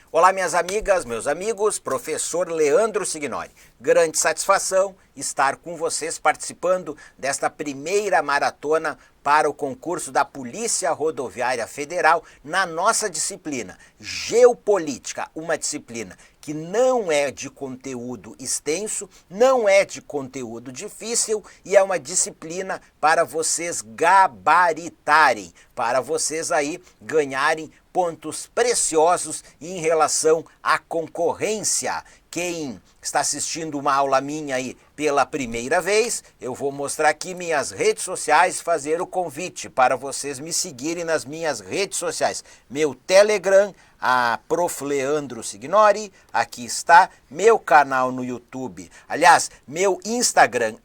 Olá, minhas amigas, meus amigos, professor Leandro Signori. Grande satisfação estar com vocês participando desta primeira maratona para o concurso da Polícia Rodoviária Federal na nossa disciplina Geopolítica, uma disciplina que não é de conteúdo extenso, não é de conteúdo difícil e é uma disciplina para vocês gabaritarem, para vocês aí ganharem pontos preciosos em relação à concorrência. Quem está assistindo uma aula minha aí pela primeira vez, eu vou mostrar aqui minhas redes sociais, fazer o convite para vocês me seguirem nas minhas redes sociais. Meu Telegram, a Prof. Leandro Signori, aqui está, meu canal no YouTube, aliás, meu Instagram,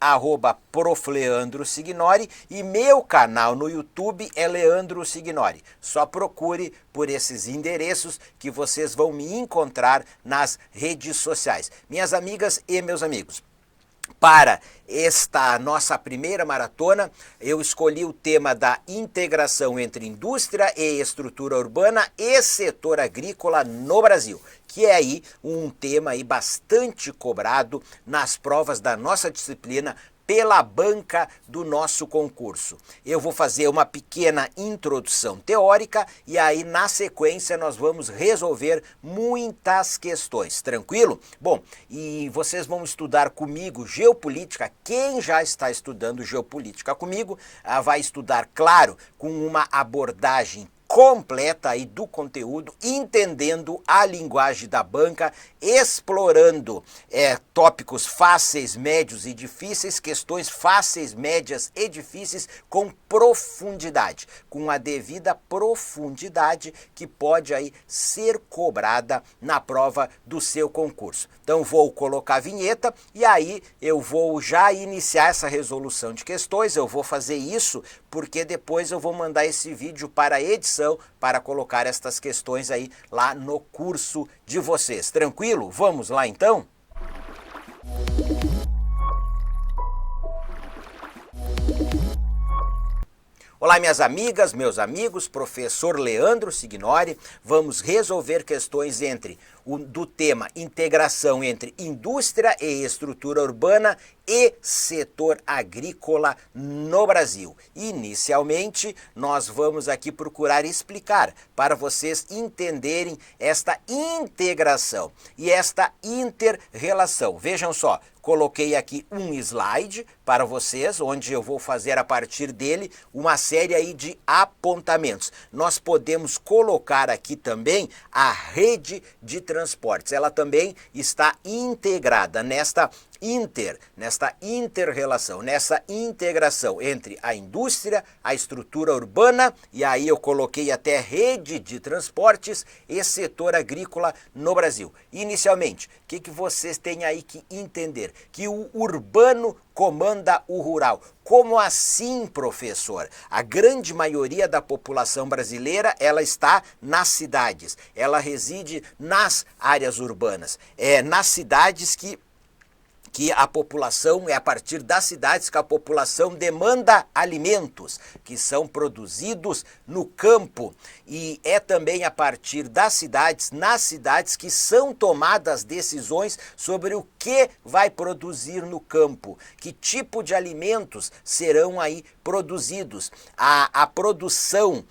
@Prof. Leandro Signori, e meu canal no YouTube é Leandro Signori. Só procure por esses endereços que vocês vão me encontrar nas redes sociais. Minhas amigas e meus amigos, para esta nossa primeira maratona, eu escolhi o tema da integração entre indústria e estrutura urbana e setor agrícola no Brasil, que é aí um tema aí bastante cobrado nas provas da nossa disciplina pela banca do nosso concurso. Eu vou fazer uma pequena introdução teórica e aí na sequência nós vamos resolver muitas questões, tranquilo? Bom, e vocês vão estudar comigo geopolítica. Quem já está estudando geopolítica comigo vai estudar, claro, com uma abordagem completa aí do conteúdo, entendendo a linguagem da banca, explorando tópicos fáceis, médios e difíceis, questões fáceis, médias e difíceis com profundidade, com a devida profundidade que pode aí ser cobrada na prova do seu concurso. Então vou colocar a vinheta e aí eu vou já iniciar essa resolução de questões. Eu vou fazer isso porque depois eu vou mandar esse vídeo para a edição para colocar estas questões aí lá no curso de vocês. Tranquilo? Vamos lá então? Olá, minhas amigas, meus amigos, professor Leandro Signori. Vamos resolver questões do tema integração entre indústria e estrutura urbana e setor agrícola no Brasil. Inicialmente, nós vamos aqui procurar explicar para vocês entenderem esta integração e esta inter-relação. Vejam só, coloquei aqui um slide para vocês, onde eu vou fazer a partir dele uma série aí de apontamentos. Nós podemos colocar aqui também a rede de transportes. Ela também está integrada nesta inter-relação, nessa integração entre a indústria, a estrutura urbana, e aí eu coloquei até rede de transportes e setor agrícola no Brasil. Inicialmente, o que vocês têm aí que entender? Que o urbano comanda o rural. Como assim, professor? A grande maioria da população brasileira, ela está nas cidades, ela reside nas áreas urbanas, nas cidades que a população, é a partir das cidades que a população demanda alimentos que são produzidos no campo, e é também a partir das cidades, nas cidades que são tomadas decisões sobre o que vai produzir no campo, que tipo de alimentos serão aí produzidos. A produção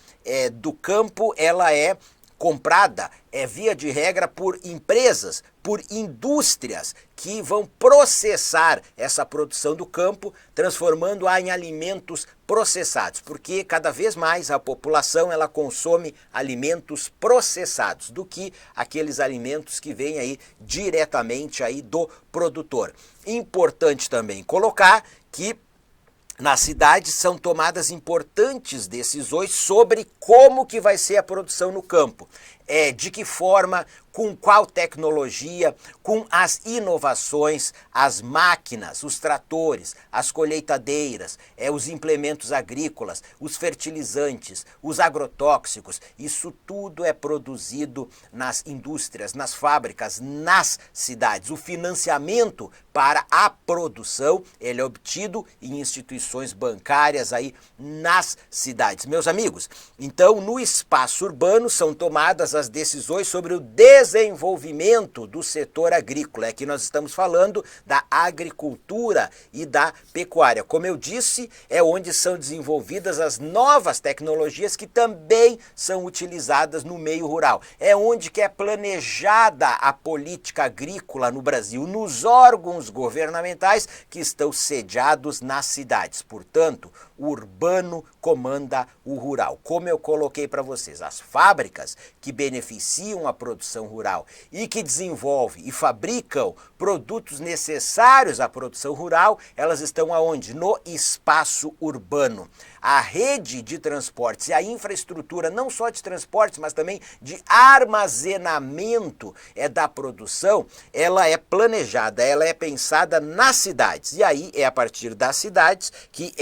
do campo, ela é comprada, via de regra, por empresas, por indústrias que vão processar essa produção do campo, transformando-a em alimentos processados, porque cada vez mais a população ela consome alimentos processados do que aqueles alimentos que vêm aí diretamente aí do produtor. Importante também colocar que nas cidades são tomadas importantes decisões sobre como que vai ser a produção no campo. De que forma, com qual tecnologia, com as inovações, as máquinas, os tratores, as colheitadeiras, os implementos agrícolas, os fertilizantes, os agrotóxicos. Isso tudo é produzido nas indústrias, nas fábricas, nas cidades. O financiamento para a produção, ele é obtido em instituições bancárias aí nas cidades. Meus amigos, então no espaço urbano são tomadas as decisões sobre o desenvolvimento do setor agrícola. Aqui nós estamos falando da agricultura e da pecuária. Como eu disse, é onde são desenvolvidas as novas tecnologias que também são utilizadas no meio rural. É onde que é planejada a política agrícola no Brasil, nos órgãos governamentais que estão sediados nas cidades. Portanto, o urbano comanda o rural. Como eu coloquei para vocês, as fábricas que beneficiam a produção rural e que desenvolvem e fabricam produtos necessários à produção rural, elas estão aonde? No espaço urbano. A rede de transportes e a infraestrutura, não só de transportes, mas também de armazenamento da produção, ela é planejada, ela é pensada nas cidades. E aí é a partir das cidades que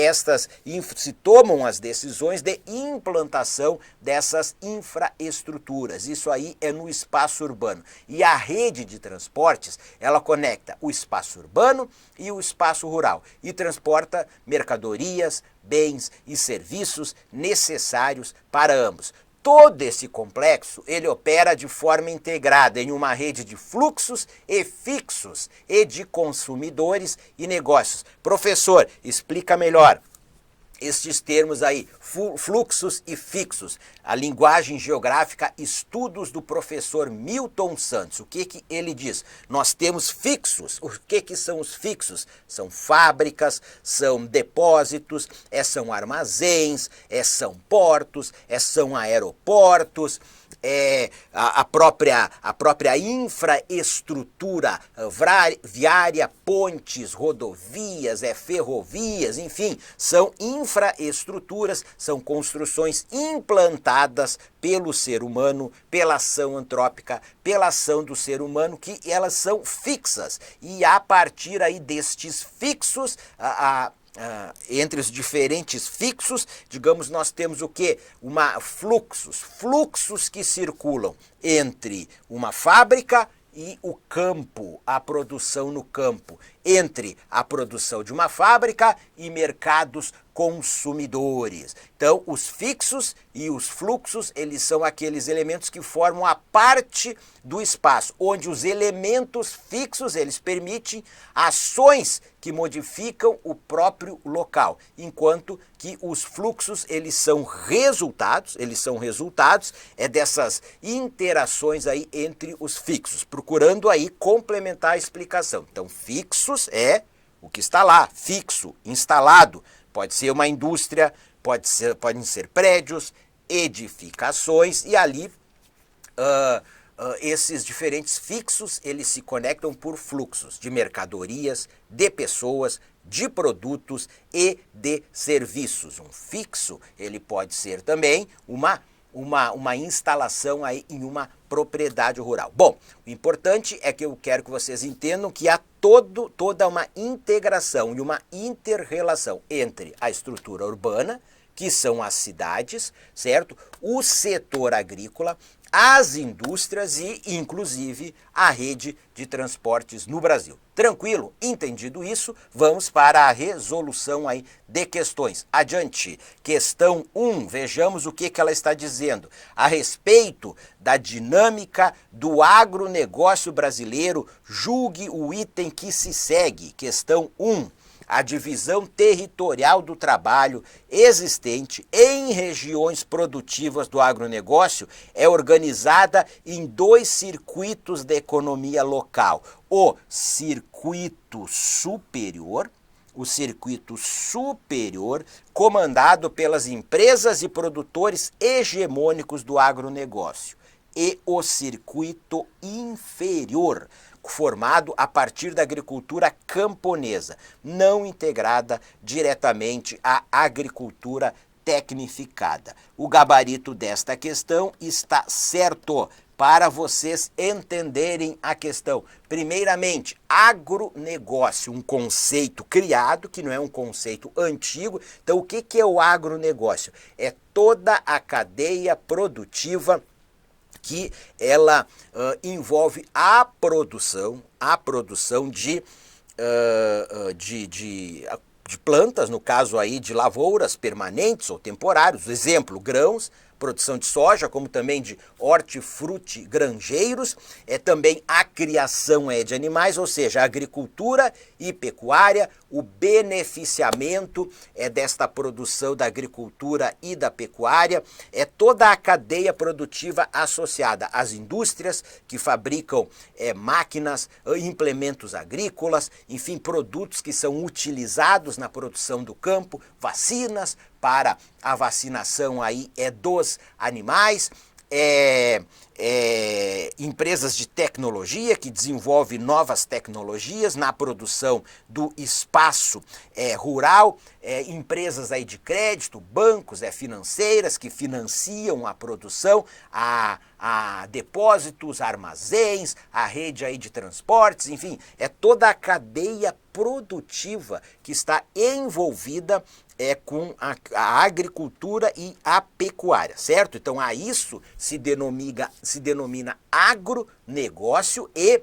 se tomam as decisões de implantação dessas infraestruturas. Isso aí é no espaço urbano. E a rede de transportes, ela conecta o espaço urbano e o espaço rural e transporta mercadorias, bens e serviços necessários para ambos. Todo esse complexo, ele opera de forma integrada em uma rede de fluxos e fixos e de consumidores e negócios. Professor, explica melhor estes termos aí, fluxos e fixos. A linguagem geográfica, estudos do professor Milton Santos. O que ele diz? Nós temos fixos. O que são os fixos? São fábricas, são depósitos, são armazéns, são portos, são aeroportos, a própria infraestrutura viária, pontes, rodovias, ferrovias, enfim, são infraestruturas, são construções implantadas pelo ser humano, pela ação antrópica, pela ação do ser humano, que elas são fixas. E a partir aí destes fixos, entre os diferentes fixos, digamos, nós temos o quê? Fluxos que circulam entre uma fábrica e o campo, a produção no campo, entre a produção de uma fábrica e mercados consumidores. Então, os fixos e os fluxos, eles são aqueles elementos que formam a parte do espaço, onde os elementos fixos, eles permitem ações que modificam o próprio local, enquanto que os fluxos, eles são resultados dessas interações aí entre os fixos, procurando aí complementar a explicação. Então, fixos é o que está lá, fixo, instalado. Pode ser uma indústria, podem ser prédios, edificações, e ali esses diferentes fixos, eles se conectam por fluxos de mercadorias, de pessoas, de produtos e de serviços. Um fixo, ele pode ser também uma instalação aí em uma propriedade rural. Bom, o importante é que eu quero que vocês entendam que há toda uma integração e uma inter-relação entre a estrutura urbana, que são as cidades, certo? O setor agrícola, as indústrias e, inclusive, a rede de transportes no Brasil. Tranquilo? Entendido isso, vamos para a resolução aí de questões. Adiante. Questão 1, vejamos o que ela está dizendo. A respeito da dinâmica do agronegócio brasileiro, julgue o item que se segue. Questão 1. A divisão territorial do trabalho existente em regiões produtivas do agronegócio é organizada em 2 circuitos da economia local. O circuito superior, comandado pelas empresas e produtores hegemônicos do agronegócio, e o circuito inferior, formado a partir da agricultura camponesa, não integrada diretamente à agricultura tecnificada. O gabarito desta questão está certo para vocês entenderem a questão. Primeiramente, agronegócio, um conceito criado, que não é um conceito antigo. Então, o que é o agronegócio? É toda a cadeia produtiva que ela envolve a produção de plantas, no caso aí de lavouras permanentes ou temporários, exemplo, grãos, produção de soja, como também de hortifruti granjeiros, também a criação de animais, ou seja, a agricultura e pecuária, o beneficiamento desta produção da agricultura e da pecuária, toda a cadeia produtiva associada às indústrias que fabricam máquinas, implementos agrícolas, enfim, produtos que são utilizados na produção do campo, vacinas para a vacinação aí dos animais, empresas de tecnologia que desenvolvem novas tecnologias na produção do espaço rural, empresas aí de crédito, bancos financeiras que financiam a produção, a depósitos, armazéns, a rede aí de transportes, enfim, toda a cadeia produtiva que está envolvida com a agricultura e a pecuária, certo? Então a isso se denomina agronegócio, e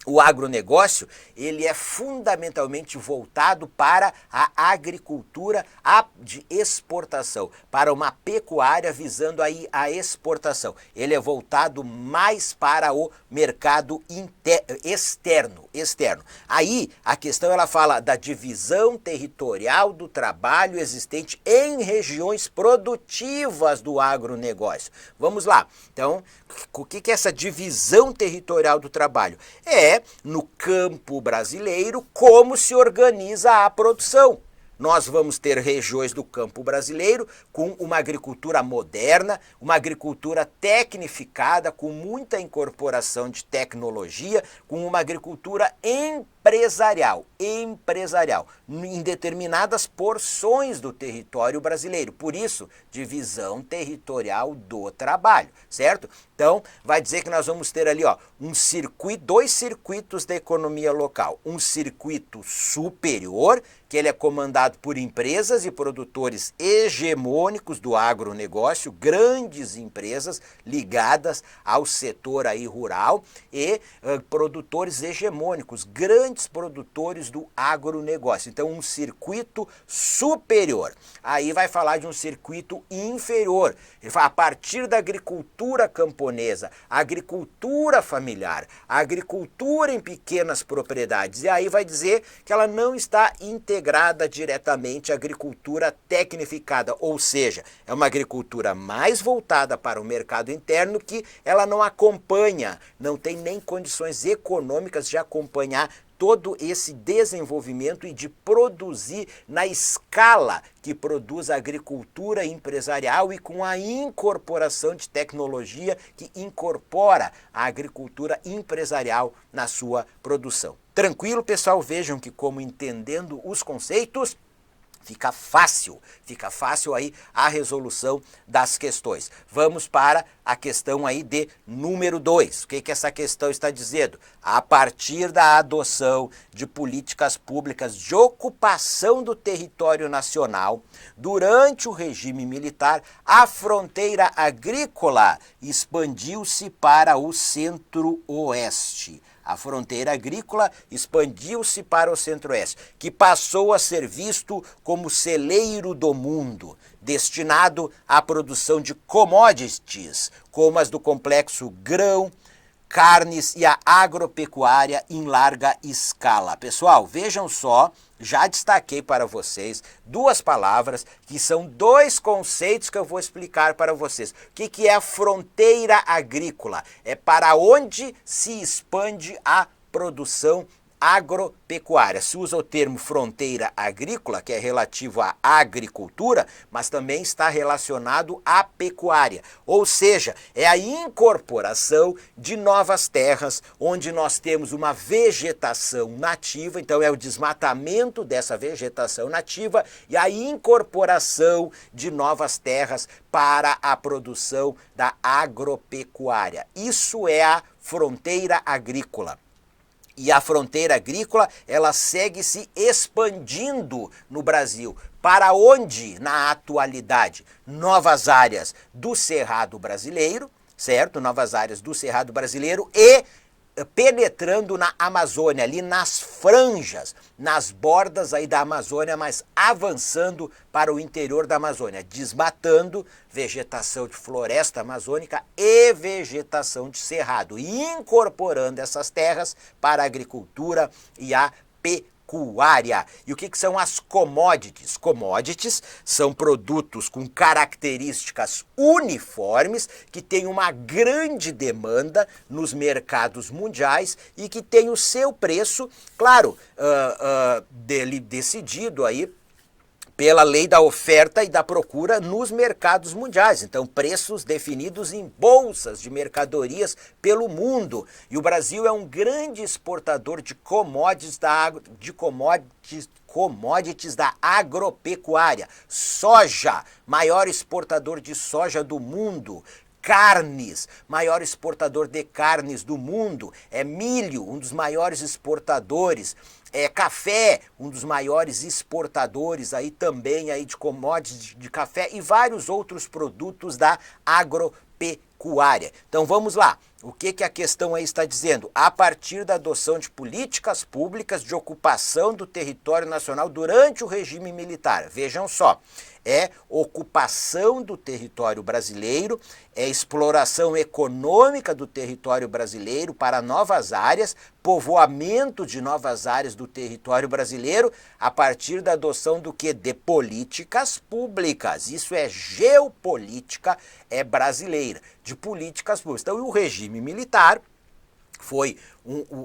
o agronegócio ele é fundamentalmente voltado para a agricultura de exportação, para uma pecuária visando aí a exportação. Ele é voltado mais para o mercado externo. Aí a questão ela fala da divisão territorial do trabalho existente em regiões produtivas do agronegócio. Vamos lá. Então, o que é essa divisão territorial do trabalho? No campo brasileiro, como se organiza a produção. Nós vamos ter regiões do campo brasileiro com uma agricultura moderna, uma agricultura tecnificada, com muita incorporação de tecnologia, com uma agricultura empresarial, em determinadas porções do território brasileiro. Por isso, divisão territorial do trabalho, certo? Então, vai dizer que nós vamos ter ali, dois circuitos da economia local. Um circuito superior, que ele é comandado por empresas e produtores hegemônicos do agronegócio, grandes empresas ligadas ao setor aí rural, e produtores hegemônicos, grandes produtores do agronegócio. Então, um circuito superior. Aí vai falar de um circuito inferior. Ele fala, a partir da agricultura camponesa, agricultura familiar, agricultura em pequenas propriedades. E aí vai dizer que ela não está integrada diretamente à agricultura tecnificada, ou seja, é uma agricultura mais voltada para o mercado interno, que ela não acompanha, não tem nem condições econômicas de acompanhar todo esse desenvolvimento e de produzir na escala que produz a agricultura empresarial, e com a incorporação de tecnologia que incorpora a agricultura empresarial na sua produção. Tranquilo, pessoal? Vejam que, como entendendo os conceitos, fica fácil aí a resolução das questões. Vamos para a questão aí de número 2. O que essa questão está dizendo? A partir da adoção de políticas públicas de ocupação do território nacional, durante o regime militar, a fronteira agrícola expandiu-se para o centro-oeste. A fronteira agrícola expandiu-se para o centro-oeste, que passou a ser visto como celeiro do mundo, destinado à produção de commodities, como as do complexo grão, carnes e a agropecuária em larga escala. Pessoal, vejam só, já destaquei para vocês duas palavras que são dois conceitos que eu vou explicar para vocês. O que é a fronteira agrícola? É para onde se expande a produção agropecuária. Se usa o termo fronteira agrícola, que é relativo à agricultura, mas também está relacionado à pecuária. Ou seja, é a incorporação de novas terras, onde nós temos uma vegetação nativa, então é o desmatamento dessa vegetação nativa e a incorporação de novas terras para a produção da agropecuária. Isso é a fronteira agrícola. E a fronteira agrícola, ela segue se expandindo no Brasil. Para onde, na atualidade? Novas áreas do Cerrado brasileiro, certo? Novas áreas do Cerrado brasileiro e penetrando na Amazônia, ali nas franjas, nas bordas aí da Amazônia, mas avançando para o interior da Amazônia, desmatando vegetação de floresta amazônica e vegetação de cerrado, e incorporando essas terras para a agricultura e a pecuária. E o que são as commodities? Commodities são produtos com características uniformes, que têm uma grande demanda nos mercados mundiais e que têm o seu preço, claro, dele decidido aí pela lei da oferta e da procura nos mercados mundiais. Então, preços definidos em bolsas de mercadorias pelo mundo. E o Brasil é um grande exportador de commodities da agropecuária. Soja, maior exportador de soja do mundo. Carnes, maior exportador de carnes do mundo. Milho, um dos maiores exportadores. Café, um dos maiores exportadores aí também aí de commodities de café e vários outros produtos da agropecuária. Então vamos lá. O que a questão aí está dizendo? A partir da adoção de políticas públicas de ocupação do território nacional durante o regime militar. Vejam só, ocupação do território brasileiro, exploração econômica do território brasileiro para novas áreas, povoamento de novas áreas do território brasileiro a partir da adoção do que? De políticas públicas. Isso é geopolítica brasileira, de políticas públicas. Então, o regime militar foi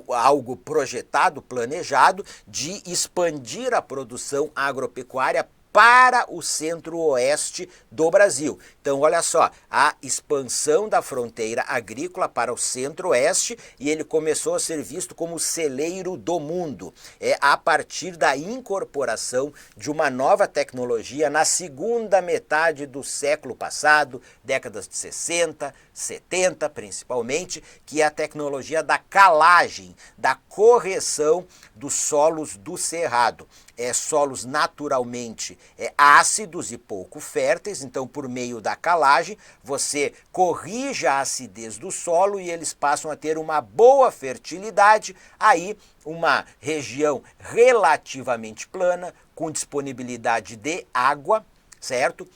algo projetado, planejado, de expandir a produção agropecuária para o centro-oeste do Brasil. Então, olha só, a expansão da fronteira agrícola para o centro-oeste, e ele começou a ser visto como o celeiro do mundo. A partir da incorporação de uma nova tecnologia na segunda metade do século passado, décadas de 60, 70 principalmente, que é a tecnologia da calagem, da correção dos solos do cerrado. Solos naturalmente ácidos e pouco férteis, então por meio da calagem você corrige a acidez do solo e eles passam a ter uma boa fertilidade, aí uma região relativamente plana, com disponibilidade de água, certo?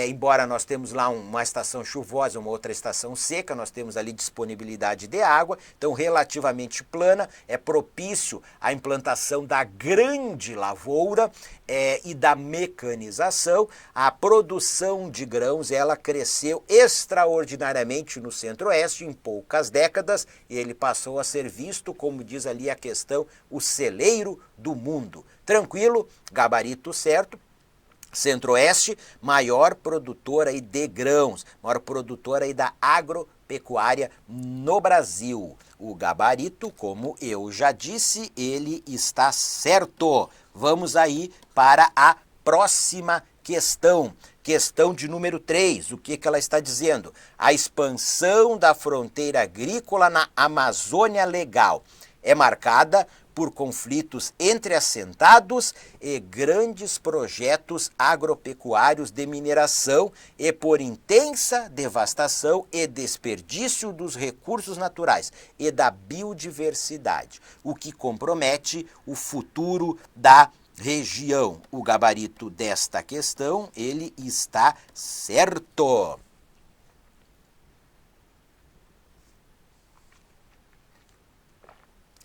Embora nós temos lá uma estação chuvosa, uma outra estação seca, nós temos ali disponibilidade de água, então relativamente plana, é propício à implantação da grande lavoura e da mecanização. A produção de grãos, ela cresceu extraordinariamente no centro-oeste em poucas décadas, e ele passou a ser visto, como diz ali a questão, o celeiro do mundo. Tranquilo, gabarito certo. Centro-Oeste, maior produtora aí de grãos, maior produtora aí da agropecuária no Brasil. O gabarito, como eu já disse, ele está certo. Vamos aí para a próxima questão. Questão de número 3, o que ela está dizendo? A expansão da fronteira agrícola na Amazônia Legal é marcada por conflitos entre assentados e grandes projetos agropecuários de mineração e por intensa devastação e desperdício dos recursos naturais e da biodiversidade, o que compromete o futuro da região. O gabarito desta questão, ele está certo.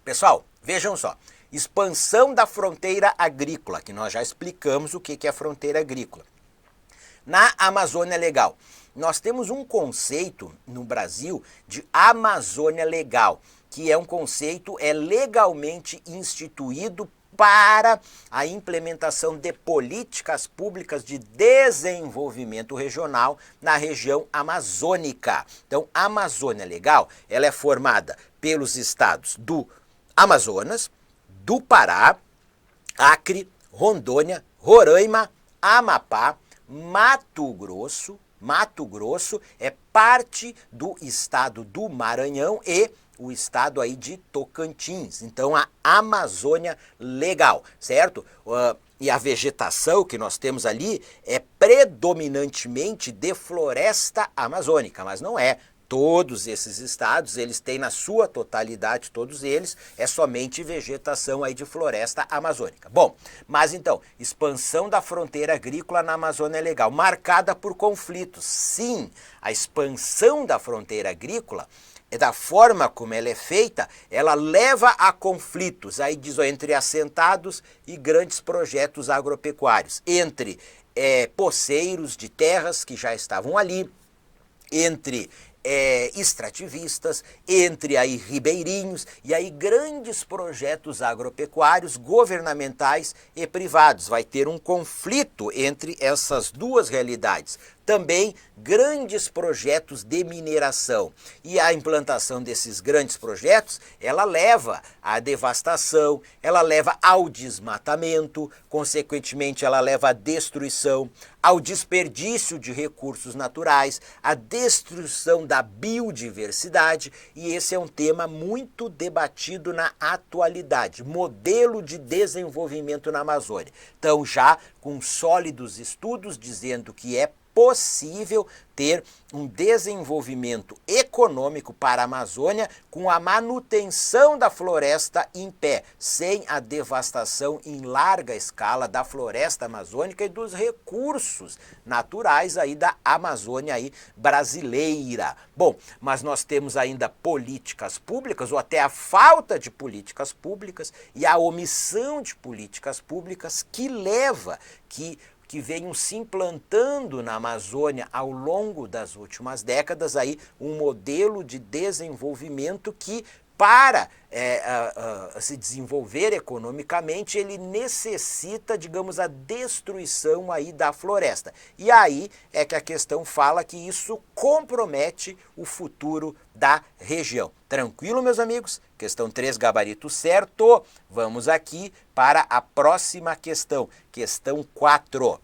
Pessoal, vejam só, expansão da fronteira agrícola, que nós já explicamos o que é a fronteira agrícola. Na Amazônia Legal, nós temos um conceito no Brasil de Amazônia Legal, que é um conceito legalmente instituído para a implementação de políticas públicas de desenvolvimento regional na região amazônica. Então, a Amazônia Legal, ela é formada pelos estados do Amazonas, do Pará, Acre, Rondônia, Roraima, Amapá, Mato Grosso é parte do estado do Maranhão e o estado aí de Tocantins. Então a Amazônia Legal, certo? E a vegetação que nós temos ali é predominantemente de floresta amazônica, mas não é todos esses estados, eles têm na sua totalidade, todos eles, é somente vegetação aí de floresta amazônica. Bom, mas então, expansão da fronteira agrícola na Amazônia é legal, marcada por conflitos. Sim, a expansão da fronteira agrícola, da forma como ela é feita, ela leva a conflitos, aí diz, entre assentados e grandes projetos agropecuários, entre poceiros de terras que já estavam ali, entre extrativistas, entre aí ribeirinhos e aí grandes projetos agropecuários governamentais e privados. Vai ter um conflito entre essas duas realidades. Também grandes projetos de mineração. E a implantação desses grandes projetos, ela leva à devastação, ela leva ao desmatamento, consequentemente ela leva à destruição, ao desperdício de recursos naturais, à destruição da biodiversidade, e esse é um tema muito debatido na atualidade, modelo de desenvolvimento na Amazônia. Então, já com sólidos estudos dizendo que é possível ter um desenvolvimento econômico para a Amazônia com a manutenção da floresta em pé, sem a devastação em larga escala da floresta amazônica e dos recursos naturais aí da Amazônia aí brasileira. Bom, mas nós temos ainda políticas públicas, ou até a falta de políticas públicas e a omissão de políticas públicas que leva que venham se implantando na Amazônia ao longo das últimas décadas aí um modelo de desenvolvimento que, para se desenvolver economicamente, ele necessita, digamos, a destruição aí da floresta. E aí é que a questão fala que isso compromete o futuro da região. Tranquilo, meus amigos? Questão 3, gabarito certo. Vamos aqui para a próxima questão. Questão 4.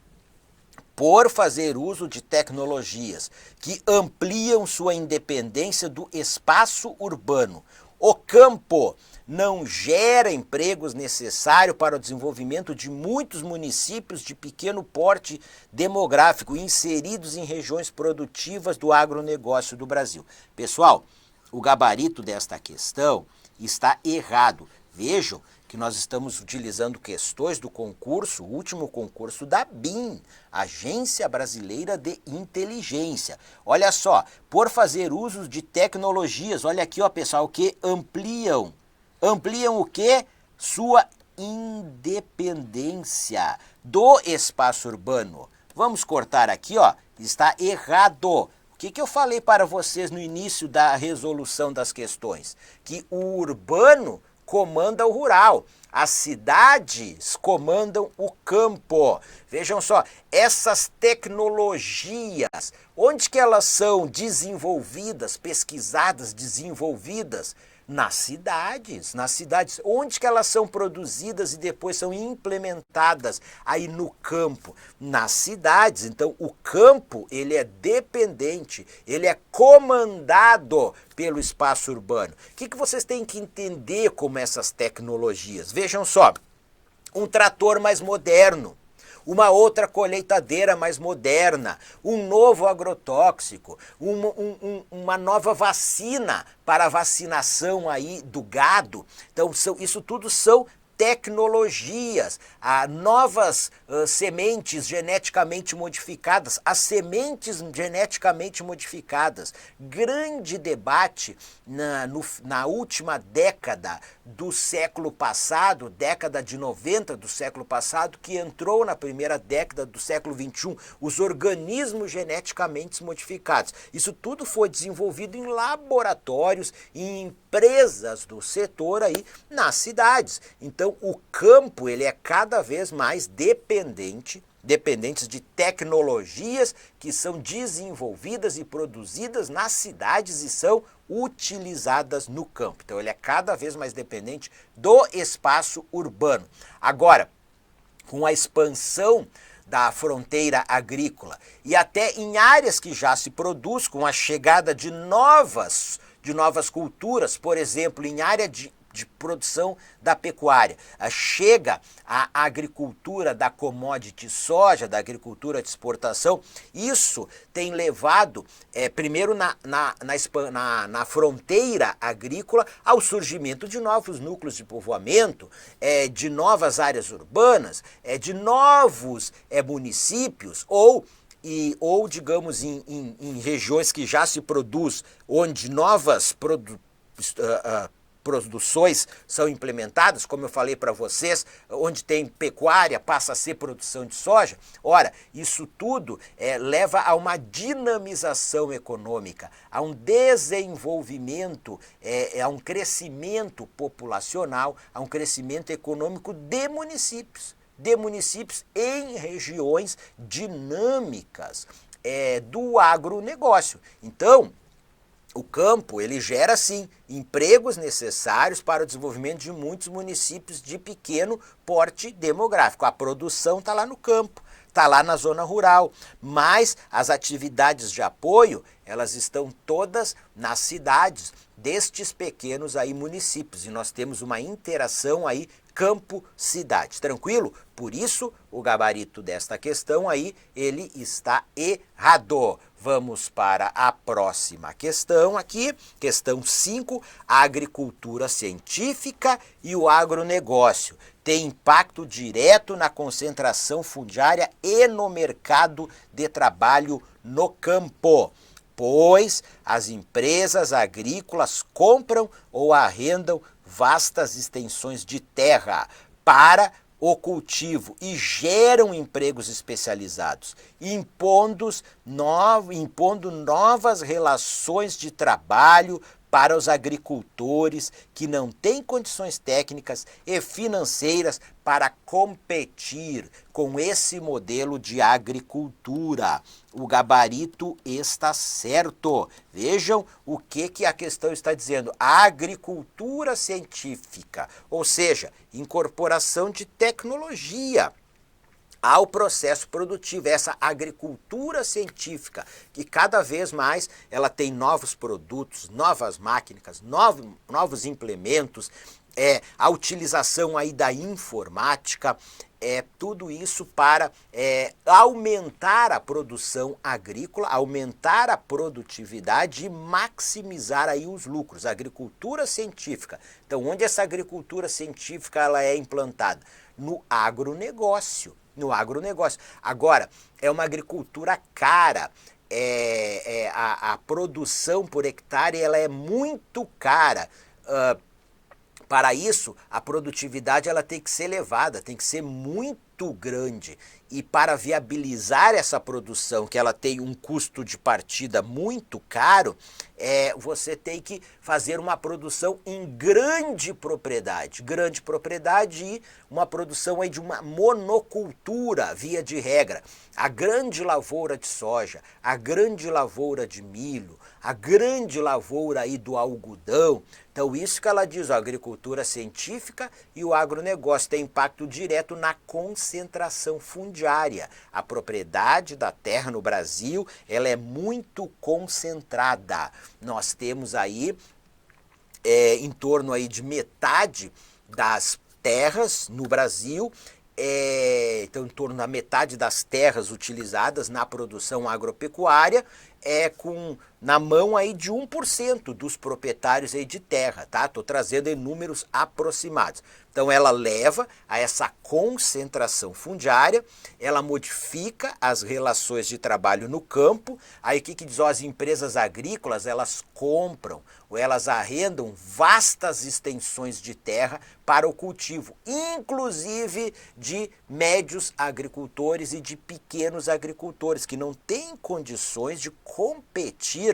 Por fazer uso de tecnologias que ampliam sua independência do espaço urbano, o campo não gera empregos necessários para o desenvolvimento de muitos municípios de pequeno porte demográfico inseridos em regiões produtivas do agronegócio do Brasil. Pessoal, o gabarito desta questão está errado. Vejam que nós estamos utilizando questões do concurso, o último concurso da BIM, Agência Brasileira de Inteligência. Olha só, por fazer uso de tecnologias, olha aqui, ó, pessoal, que ampliam. Ampliam o quê? Sua independência do espaço urbano. Vamos cortar aqui, ó, está errado. O que eu falei para vocês no início da resolução das questões? Que o urbano comanda o rural, as cidades comandam o campo. Vejam só, essas tecnologias, onde que elas são desenvolvidas, pesquisadas, desenvolvidas? Nas cidades, onde que elas são produzidas e depois são implementadas aí no campo, nas cidades. Então o campo, ele é dependente, ele é comandado pelo espaço urbano. O que vocês têm que entender como essas tecnologias? Vejam só, um trator mais moderno, uma outra colheitadeira mais moderna, um novo agrotóxico, uma nova vacina para a vacinação aí do gado. Então, isso tudo são tecnologias, novas sementes geneticamente modificadas, as sementes geneticamente modificadas. Grande debate na última década do século passado, década de 90 do século passado, que entrou na primeira década do século 21, os organismos geneticamente modificados. Isso tudo foi desenvolvido em laboratórios, em empresas do setor aí nas cidades. Então o campo, ele é cada vez mais dependentes de tecnologias que são desenvolvidas e produzidas nas cidades e são utilizadas no campo. Então ele é cada vez mais dependente do espaço urbano. Agora, com a expansão da fronteira agrícola e até em áreas que já se produz, com a chegada de novas culturas, por exemplo, em área de de produção da pecuária. Chega a agricultura da commodity soja, da agricultura de exportação. Isso tem levado, primeiro na fronteira agrícola, ao surgimento de novos núcleos de povoamento, de novas áreas urbanas, de novos municípios, ou digamos, em regiões que já se produz, onde novas produções são implementadas, como eu falei para vocês, onde tem pecuária, passa a ser produção de soja. Ora, isso tudo leva a uma dinamização econômica, a um desenvolvimento, a um crescimento populacional, a um crescimento econômico de municípios em regiões dinâmicas do agronegócio. Então, o campo, ele gera, sim, empregos necessários para o desenvolvimento de muitos municípios de pequeno porte demográfico. A produção está lá no campo, está lá na zona rural, mas as atividades de apoio, elas estão todas nas cidades destes pequenos municípios, e nós temos uma interação campo-cidade. Tranquilo? Por isso, o gabarito desta questão ele está errado. Vamos para a próxima questão aqui, questão 5, a agricultura científica e o agronegócio tem impacto direto na concentração fundiária e no mercado de trabalho no campo, pois as empresas agrícolas compram ou arrendam vastas extensões de terra para o cultivo e geram empregos especializados, impondo novas relações de trabalho para os agricultores que não têm condições técnicas e financeiras para competir com esse modelo de agricultura. O gabarito está certo. Vejam o que a questão está dizendo. A agricultura científica, ou seja, incorporação de tecnologia ao processo produtivo, essa agricultura científica, que cada vez mais ela tem novos produtos, novas máquinas, novos implementos, a utilização da informática, tudo isso para aumentar a produção agrícola, aumentar a produtividade e maximizar os lucros. A agricultura científica. Então, onde essa agricultura científica ela é implantada? No agronegócio. No agronegócio. Agora, é uma agricultura cara, a produção por hectare ela é muito cara. Para isso, a produtividade ela tem que ser elevada, tem que ser muito grande. E para viabilizar essa produção, que ela tem um custo de partida muito caro, você tem que fazer uma produção em grande propriedade e uma produção de uma monocultura, via de regra. A grande lavoura de soja, a grande lavoura de milho, a grande lavoura do algodão. Então, isso que ela diz, a agricultura científica e o agronegócio tem impacto direto na concentração fundiária. A propriedade da terra no Brasil, ela é muito concentrada. Nós temos em torno de metade das terras no Brasil, então em torno da metade das terras utilizadas na produção agropecuária na mão de 1% dos proprietários de terra, tá? Estou trazendo em números aproximados. Então ela leva a essa concentração fundiária, ela modifica as relações de trabalho no campo. Aí o que diz? As empresas agrícolas, elas compram ou elas arrendam vastas extensões de terra para o cultivo, inclusive de médios agricultores e de pequenos agricultores que não têm condições de competir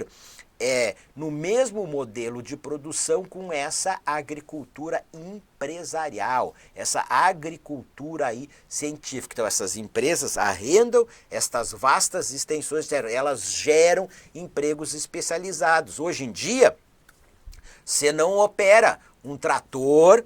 no mesmo modelo de produção com essa agricultura empresarial, essa agricultura científica. Então essas empresas arrendam estas vastas extensões de terra, elas geram empregos especializados. Hoje em dia, você não opera um trator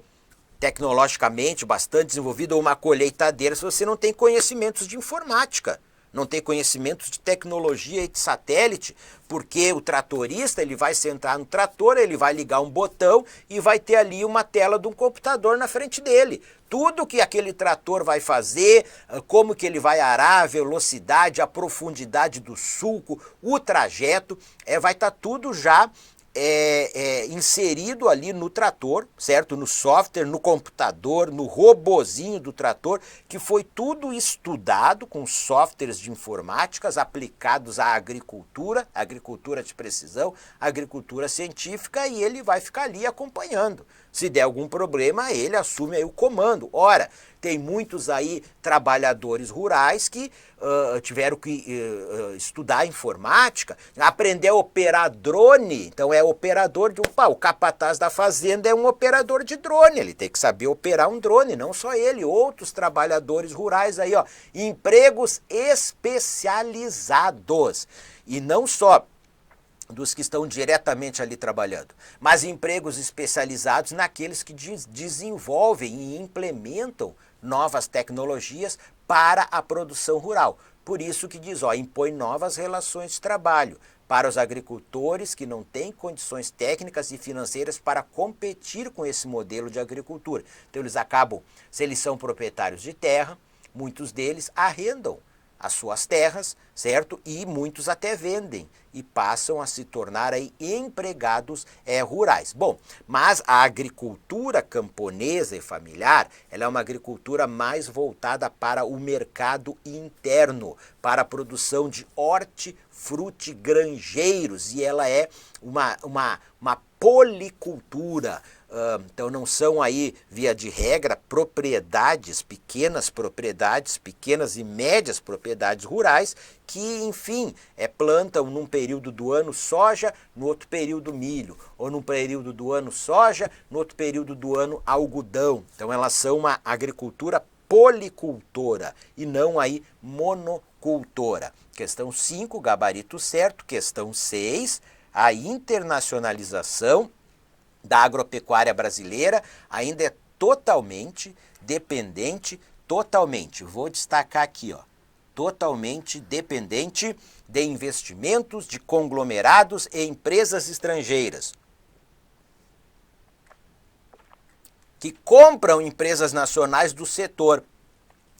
tecnologicamente bastante desenvolvido ou uma colheitadeira se você não tem conhecimentos de informática. não tem conhecimentos de tecnologia e de satélite, porque o tratorista ele vai sentar no trator, ele vai ligar um botão e vai ter ali uma tela de um computador na frente dele. Tudo que aquele trator vai fazer, como que ele vai arar, a velocidade, a profundidade do sulco, o trajeto, vai estar tudo já inserido ali no trator, certo? No software, no computador, no robozinho do trator, que foi tudo estudado com softwares de informáticas aplicados à agricultura de precisão, agricultura científica, e ele vai ficar ali acompanhando. Se der algum problema, ele assume aí o comando. Ora, tem muitos aí trabalhadores rurais que tiveram que estudar informática, aprender a operar drone. Então é operador de o capataz da fazenda é um operador de drone, ele tem que saber operar um drone, não só ele, outros trabalhadores rurais aí, ó, empregos especializados. E não só dos que estão diretamente ali trabalhando, mas empregos especializados naqueles que desenvolvem e implementam novas tecnologias para a produção rural. Por isso que diz, ó, impõe novas relações de trabalho para os agricultores que não têm condições técnicas e financeiras para competir com esse modelo de agricultura. Então eles acabam, se eles são proprietários de terra, muitos deles arrendam as suas terras, certo? E muitos até vendem e passam a se tornar aí empregados rurais. Bom, mas a agricultura camponesa e familiar, ela é uma agricultura mais voltada para o mercado interno, para a produção de hortifrutigranjeiros, e ela é uma policultura. Então não são aí, via de regra, pequenas e médias propriedades rurais que, enfim, plantam num período do ano soja, no outro período milho, ou num período do ano soja, no outro período do ano algodão. Então elas são uma agricultura policultora e não aí monocultora. Questão 5, gabarito certo. Questão 6, a internacionalização da agropecuária brasileira ainda é totalmente dependente, vou destacar aqui, ó, totalmente dependente de investimentos de conglomerados e empresas estrangeiras que compram empresas nacionais do setor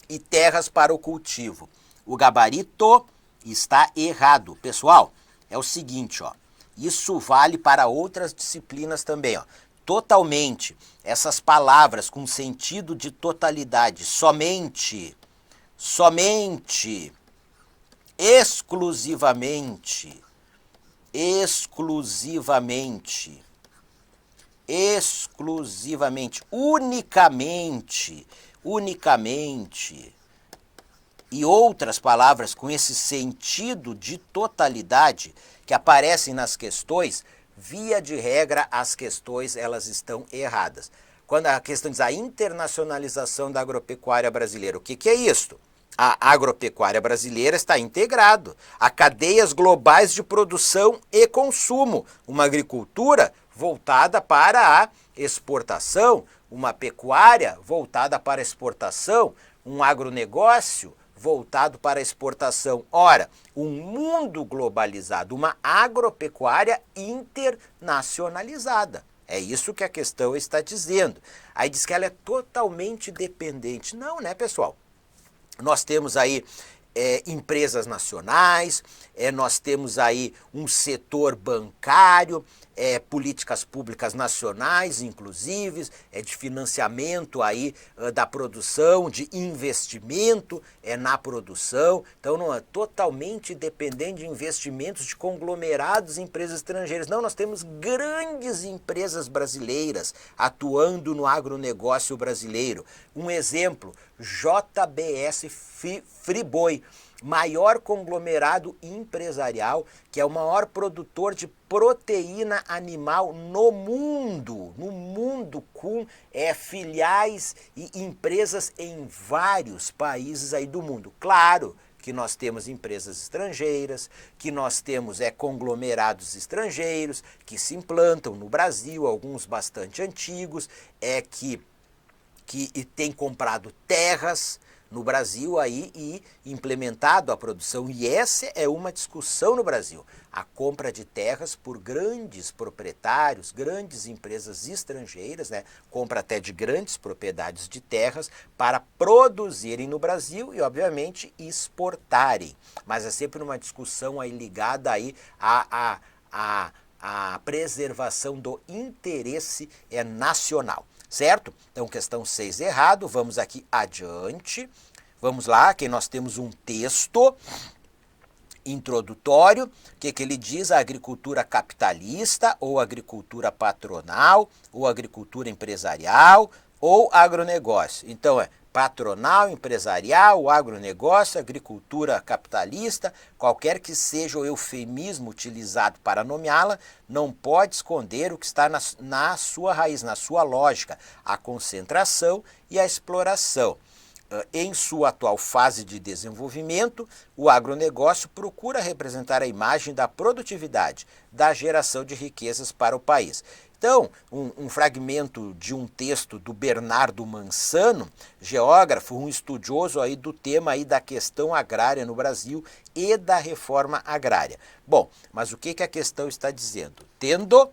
e terras para o cultivo. O gabarito está errado. Pessoal, é o seguinte, ó. Isso vale para outras disciplinas também, ó. Totalmente, essas palavras com sentido de totalidade, somente, exclusivamente, unicamente, e outras palavras com esse sentido de totalidade que aparecem nas questões, via de regra, as questões elas estão erradas. Quando a questão diz a internacionalização da agropecuária brasileira, o que é isso? A agropecuária brasileira está integrado a cadeias globais de produção e consumo, uma agricultura voltada para a exportação, uma pecuária voltada para a exportação, um agronegócio voltado para a exportação. Ora, um mundo globalizado, uma agropecuária internacionalizada. É isso que a questão está dizendo. Aí diz que ela é totalmente dependente. Não, né, pessoal? Nós temos aí empresas nacionais, nós temos aí um setor bancário, políticas públicas nacionais, inclusive, de financiamento aí da produção, de investimento na produção. Então não é totalmente dependente de investimentos de conglomerados e empresas estrangeiras. Não, nós temos grandes empresas brasileiras atuando no agronegócio brasileiro. Um exemplo, JBS Friboi, maior conglomerado empresarial, que é o maior produtor de proteína animal no mundo, com filiais e empresas em vários países aí do mundo. Claro que nós temos empresas estrangeiras, que nós temos conglomerados estrangeiros que se implantam no Brasil, alguns bastante antigos, que têm comprado terras no Brasil aí e implementado a produção. E essa é uma discussão no Brasil. A compra de terras por grandes proprietários, grandes empresas estrangeiras, né? Compra até de grandes propriedades de terras para produzirem no Brasil e, obviamente, exportarem. Mas é sempre uma discussão aí ligada aí a preservação do interesse nacional, certo? Então, questão 6 errado, vamos aqui adiante. Vamos lá, que nós temos um texto introdutório, o que ele diz? A agricultura capitalista, ou agricultura patronal, ou agricultura empresarial, ou agronegócio. Então, patronal, empresarial, agronegócio, agricultura capitalista, qualquer que seja o eufemismo utilizado para nomeá-la, não pode esconder o que está na sua raiz, na sua lógica, a concentração e a exploração. Em sua atual fase de desenvolvimento, o agronegócio procura representar a imagem da produtividade, da geração de riquezas para o país. Então, um fragmento de um texto do Bernardo Mansano, geógrafo, um estudioso aí do tema aí da questão agrária no Brasil e da reforma agrária. Bom, mas o que a questão está dizendo? Tendo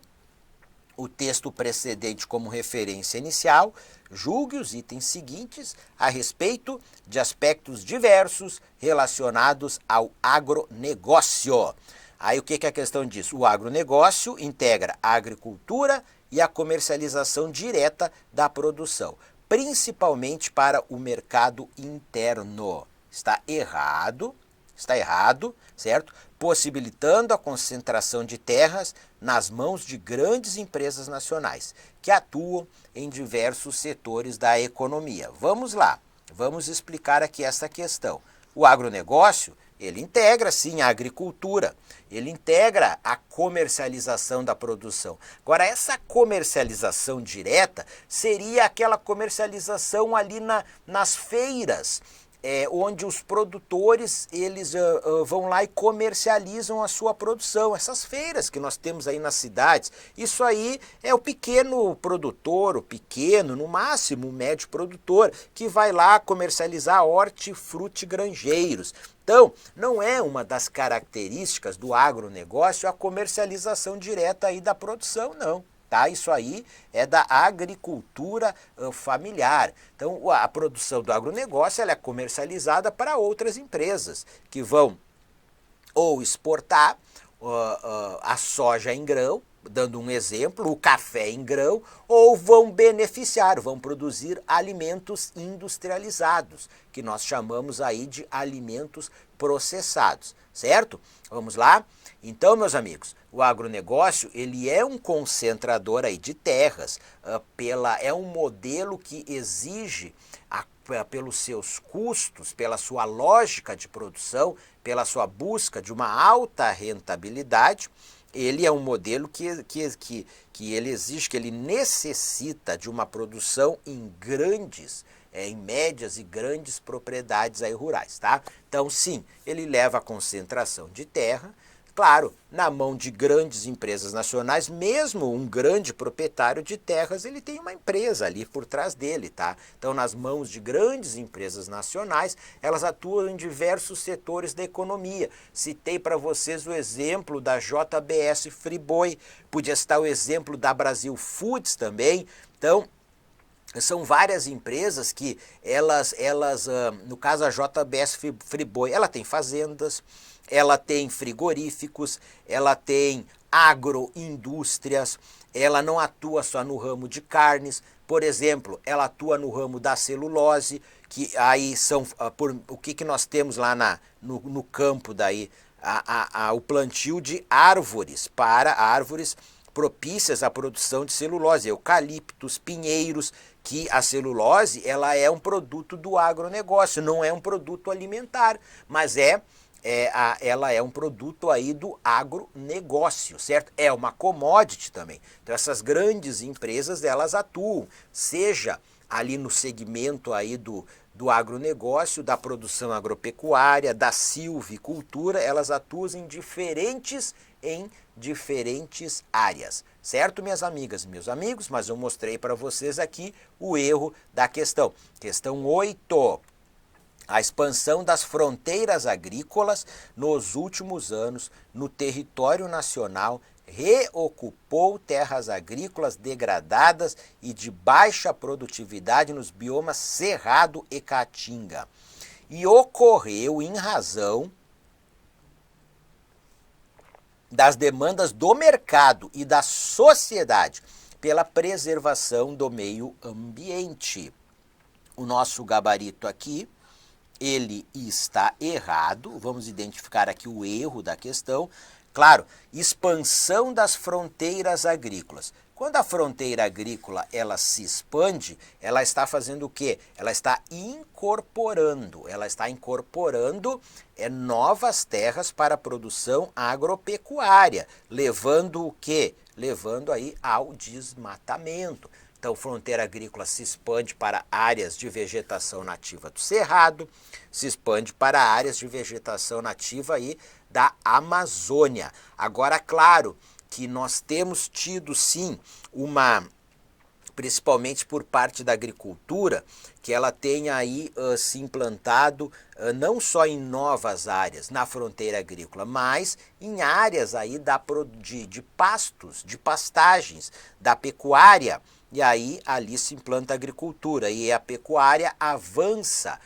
o texto precedente como referência inicial, julgue os itens seguintes a respeito de aspectos diversos relacionados ao agronegócio. Aí o que a questão diz? O agronegócio integra a agricultura e a comercialização direta da produção, principalmente para o mercado interno. Está errado, certo? Possibilitando a concentração de terras nas mãos de grandes empresas nacionais, que atuam em diversos setores da economia. Vamos lá, vamos explicar aqui essa questão. O agronegócio, ele integra sim a agricultura, ele integra a comercialização da produção. Agora, essa comercialização direta seria aquela comercialização ali nas feiras, onde os produtores eles vão lá e comercializam a sua produção. Essas feiras que nós temos aí nas cidades, isso aí é o pequeno produtor, o pequeno, no máximo o médio produtor, que vai lá comercializar hortifrutigranjeiros. Então, não é uma das características do agronegócio a comercialização direta aí da produção, não. Tá? Isso aí é da agricultura familiar. Então, a produção do agronegócio ela é comercializada para outras empresas que vão ou exportar a soja em grão, dando um exemplo, o café em grão, ou vão beneficiar, vão produzir alimentos industrializados, que nós chamamos aí de alimentos processados, certo? Vamos lá? Então, meus amigos, o agronegócio ele é um concentrador aí de terras, é um modelo que exige, pelos seus custos, pela sua lógica de produção, pela sua busca de uma alta rentabilidade, ele é um modelo que ele exige, que ele necessita de uma produção em médias e grandes propriedades aí rurais, tá? Então, sim, ele leva a concentração de terra, claro, na mão de grandes empresas nacionais, mesmo um grande proprietário de terras, ele tem uma empresa ali por trás dele, tá? Então, nas mãos de grandes empresas nacionais, elas atuam em diversos setores da economia. Citei para vocês o exemplo da JBS Friboi, podia citar o exemplo da Brasil Foods também. Então, são várias empresas que no caso a JBS Friboi, ela tem fazendas, ela tem frigoríficos, ela tem agroindústrias, ela não atua só no ramo de carnes, por exemplo, ela atua no ramo da celulose, que aí são, o que nós temos lá no campo daí, o plantio de árvores, propícias à produção de celulose, eucaliptos, pinheiros, que a celulose ela é um produto do agronegócio, não é um produto alimentar, mas ela é um produto aí do agronegócio, certo? É uma commodity também. Então essas grandes empresas elas atuam, seja ali no segmento aí do agronegócio, da produção agropecuária, da silvicultura, elas atuam em diferentes áreas, certo, minhas amigas e meus amigos? Mas eu mostrei para vocês aqui o erro da questão. Questão 8. A expansão das fronteiras agrícolas nos últimos anos no território nacional reocupou terras agrícolas degradadas e de baixa produtividade nos biomas Cerrado e Caatinga. E ocorreu em razão das demandas do mercado e da sociedade pela preservação do meio ambiente. O nosso gabarito aqui, ele está errado, vamos identificar aqui o erro da questão. Claro, expansão das fronteiras agrícolas. Quando a fronteira agrícola ela se expande, ela está fazendo o quê? Ela está incorporando novas terras para a produção agropecuária, levando o quê? Levando aí ao desmatamento. Então, fronteira agrícola se expande para áreas de vegetação nativa do Cerrado, se expande para áreas de vegetação nativa aí da Amazônia. Agora, claro que nós temos tido sim principalmente por parte da agricultura, que ela tenha aí se implantado não só em novas áreas na fronteira agrícola, mas em áreas aí de pastos, de pastagens, da pecuária. E aí ali se implanta a agricultura e a pecuária avança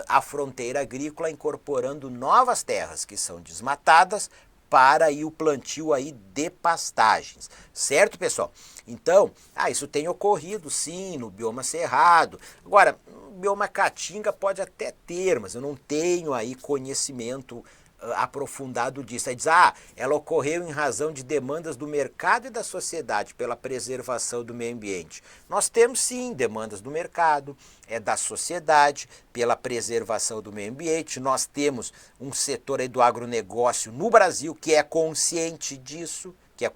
a fronteira agrícola incorporando novas terras que são desmatadas para aí o plantio aí de pastagens, certo, pessoal? Então, isso tem ocorrido sim no bioma Cerrado. Agora, no bioma Caatinga pode até ter, mas eu não tenho aí conhecimento aprofundado disso. Aí diz, ela ocorreu em razão de demandas do mercado e da sociedade pela preservação do meio ambiente. Nós temos sim demandas do mercado, da sociedade pela preservação do meio ambiente. Nós temos um setor aí do agronegócio no Brasil que é consciente disso, que é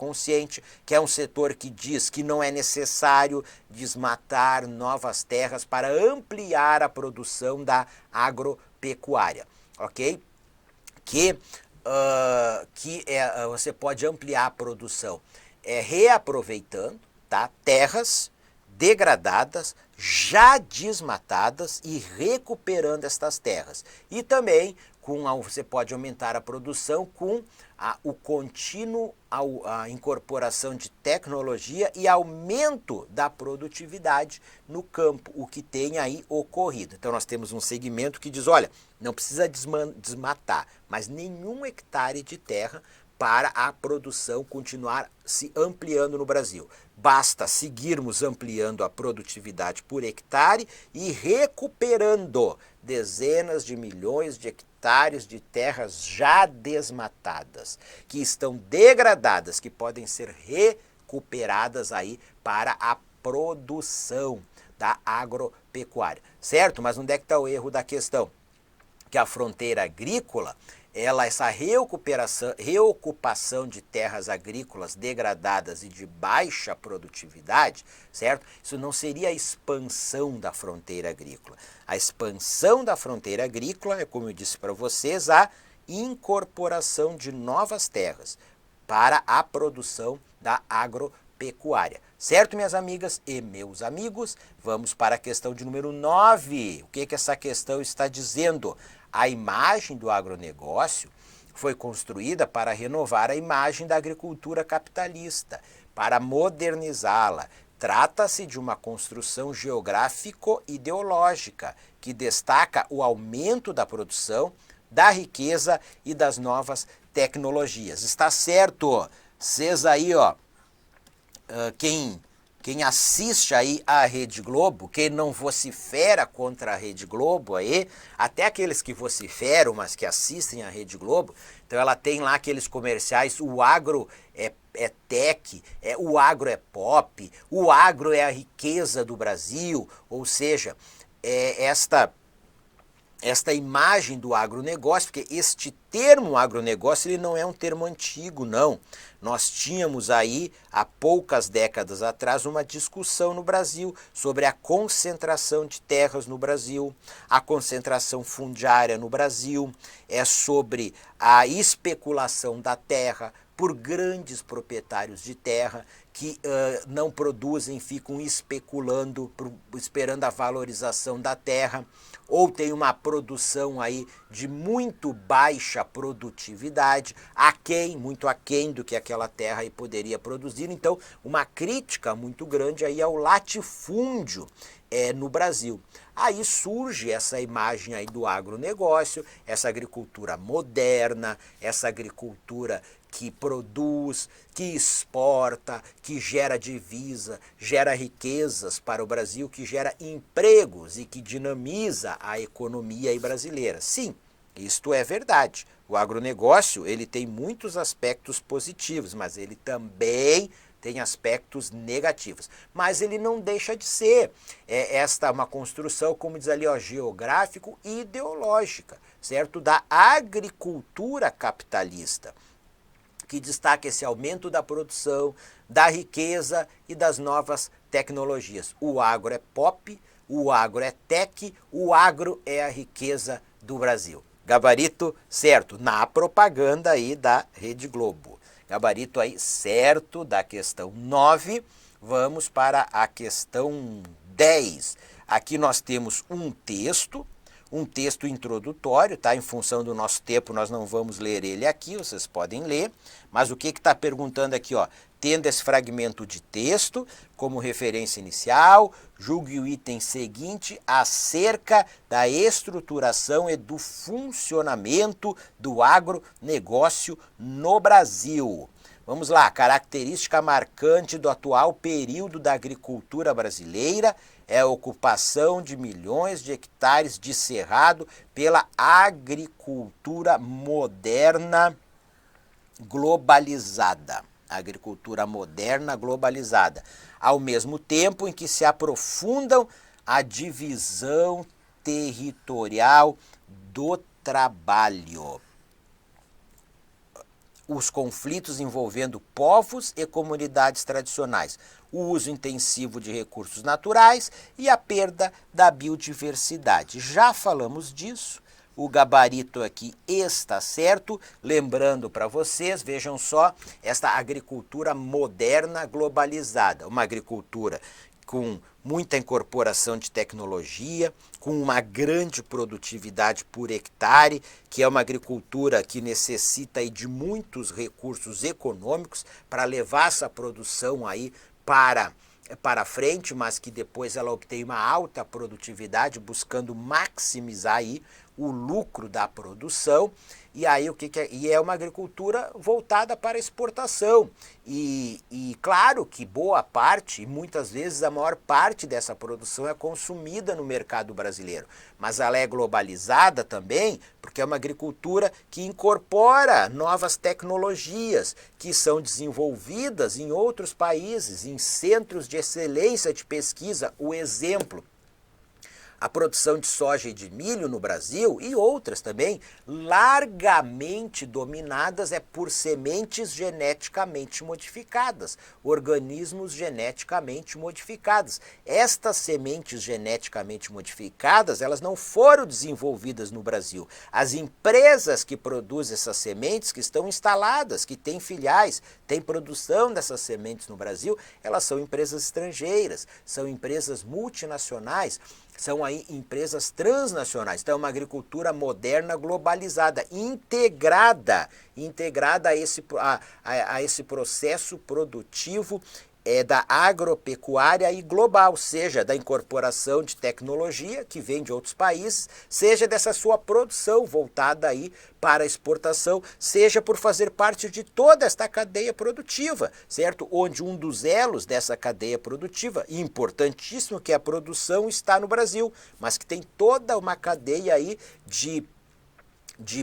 um setor que diz que não é necessário desmatar novas terras para ampliar a produção da agropecuária, ok? Você pode ampliar a produção reaproveitando, tá, terras degradadas, já desmatadas e recuperando estas terras. E também você pode aumentar a produção com a incorporação de tecnologia e aumento da produtividade no campo, o que tem aí ocorrido. Então nós temos um segmento que diz, olha, não precisa desmatar, mas nenhum hectare de terra para a produção continuar se ampliando no Brasil. Basta seguirmos ampliando a produtividade por hectare e recuperando dezenas de milhões de hectares de terras já desmatadas, que estão degradadas, que podem ser recuperadas aí para a produção da agropecuária, certo? Mas onde é que está o erro da questão? Que a fronteira agrícola, essa reocupação de terras agrícolas degradadas e de baixa produtividade, certo? Isso não seria a expansão da fronteira agrícola. A expansão da fronteira agrícola é, como eu disse para vocês, a incorporação de novas terras para a produção da agropecuária. Certo, minhas amigas e meus amigos? Vamos para a questão de número 9. O que essa questão está dizendo? A imagem do agronegócio foi construída para renovar a imagem da agricultura capitalista, para modernizá-la. Trata-se de uma construção geográfico-ideológica que destaca o aumento da produção, da riqueza e das novas tecnologias. Está certo? Vocês aí, quem assiste aí a Rede Globo, quem não vocifera contra a Rede Globo aí, até aqueles que vociferam, mas que assistem a Rede Globo, então ela tem lá aqueles comerciais, o agro é tech, o agro é pop, o agro é a riqueza do Brasil, ou seja, esta imagem do agronegócio, porque este termo agronegócio ele não é um termo antigo, não. Nós tínhamos aí, há poucas décadas atrás, uma discussão no Brasil sobre a concentração de terras no Brasil, a concentração fundiária no Brasil, sobre a especulação da terra por grandes proprietários de terra que não produzem, ficam especulando, esperando a valorização da terra, ou tem uma produção aí de muito baixa produtividade, muito aquém do que aquela terra aí poderia produzir. Então, uma crítica muito grande aí ao latifúndio no Brasil. Aí surge essa imagem aí do agronegócio, essa agricultura moderna, essa agricultura que produz, que exporta, que gera divisa, gera riquezas para o Brasil, que gera empregos e que dinamiza a economia brasileira. Sim, isto é verdade. O agronegócio ele tem muitos aspectos positivos, mas ele também tem aspectos negativos. Mas ele não deixa de ser uma construção, como diz ali, geográfico e ideológica, certo? Da agricultura capitalista, que destaca esse aumento da produção, da riqueza e das novas tecnologias. O agro é pop, o agro é tech, o agro é a riqueza do Brasil. Gabarito certo na propaganda aí da Rede Globo. Gabarito aí certo da questão 9. Vamos para a questão 10. Aqui nós temos um texto introdutório, tá? Em função do nosso tempo, nós não vamos ler ele aqui, vocês podem ler, mas o que está perguntando aqui, ó? Tendo esse fragmento de texto como referência inicial, julgue o item seguinte acerca da estruturação e do funcionamento do agronegócio no Brasil. Vamos lá, característica marcante do atual período da agricultura brasileira é a ocupação de milhões de hectares de cerrado pela agricultura moderna globalizada. Agricultura moderna globalizada. Ao mesmo tempo em que se aprofundam a divisão territorial do trabalho, os conflitos envolvendo povos e comunidades tradicionais, o uso intensivo de recursos naturais e a perda da biodiversidade. Já falamos disso, o gabarito aqui está certo. Lembrando para vocês, vejam só, esta agricultura moderna globalizada, uma agricultura com muita incorporação de tecnologia, com uma grande produtividade por hectare, que é uma agricultura que necessita aí de muitos recursos econômicos para levar essa produção aí para frente, mas que depois ela obtém uma alta produtividade, buscando maximizar aí o lucro da produção. E aí E é uma agricultura voltada para a exportação. E claro que boa parte, e muitas vezes a maior parte dessa produção é consumida no mercado brasileiro. Mas ela é globalizada também, porque é uma agricultura que incorpora novas tecnologias que são desenvolvidas em outros países, em centros de excelência de pesquisa. O exemplo: a produção de soja e de milho no Brasil e outras também, largamente dominadas por sementes geneticamente modificadas, organismos geneticamente modificados. Estas sementes geneticamente modificadas, elas não foram desenvolvidas no Brasil. As empresas que produzem essas sementes, que estão instaladas, que têm filiais, têm produção dessas sementes no Brasil, elas são empresas estrangeiras, são empresas multinacionais, são aí empresas transnacionais. Então é uma agricultura moderna globalizada, integrada a esse processo produtivo da agropecuária e global, seja da incorporação de tecnologia que vem de outros países, seja dessa sua produção voltada aí para a exportação, seja por fazer parte de toda esta cadeia produtiva, certo? Onde um dos elos dessa cadeia produtiva, importantíssimo, que é a produção, está no Brasil, mas que tem toda uma cadeia aí de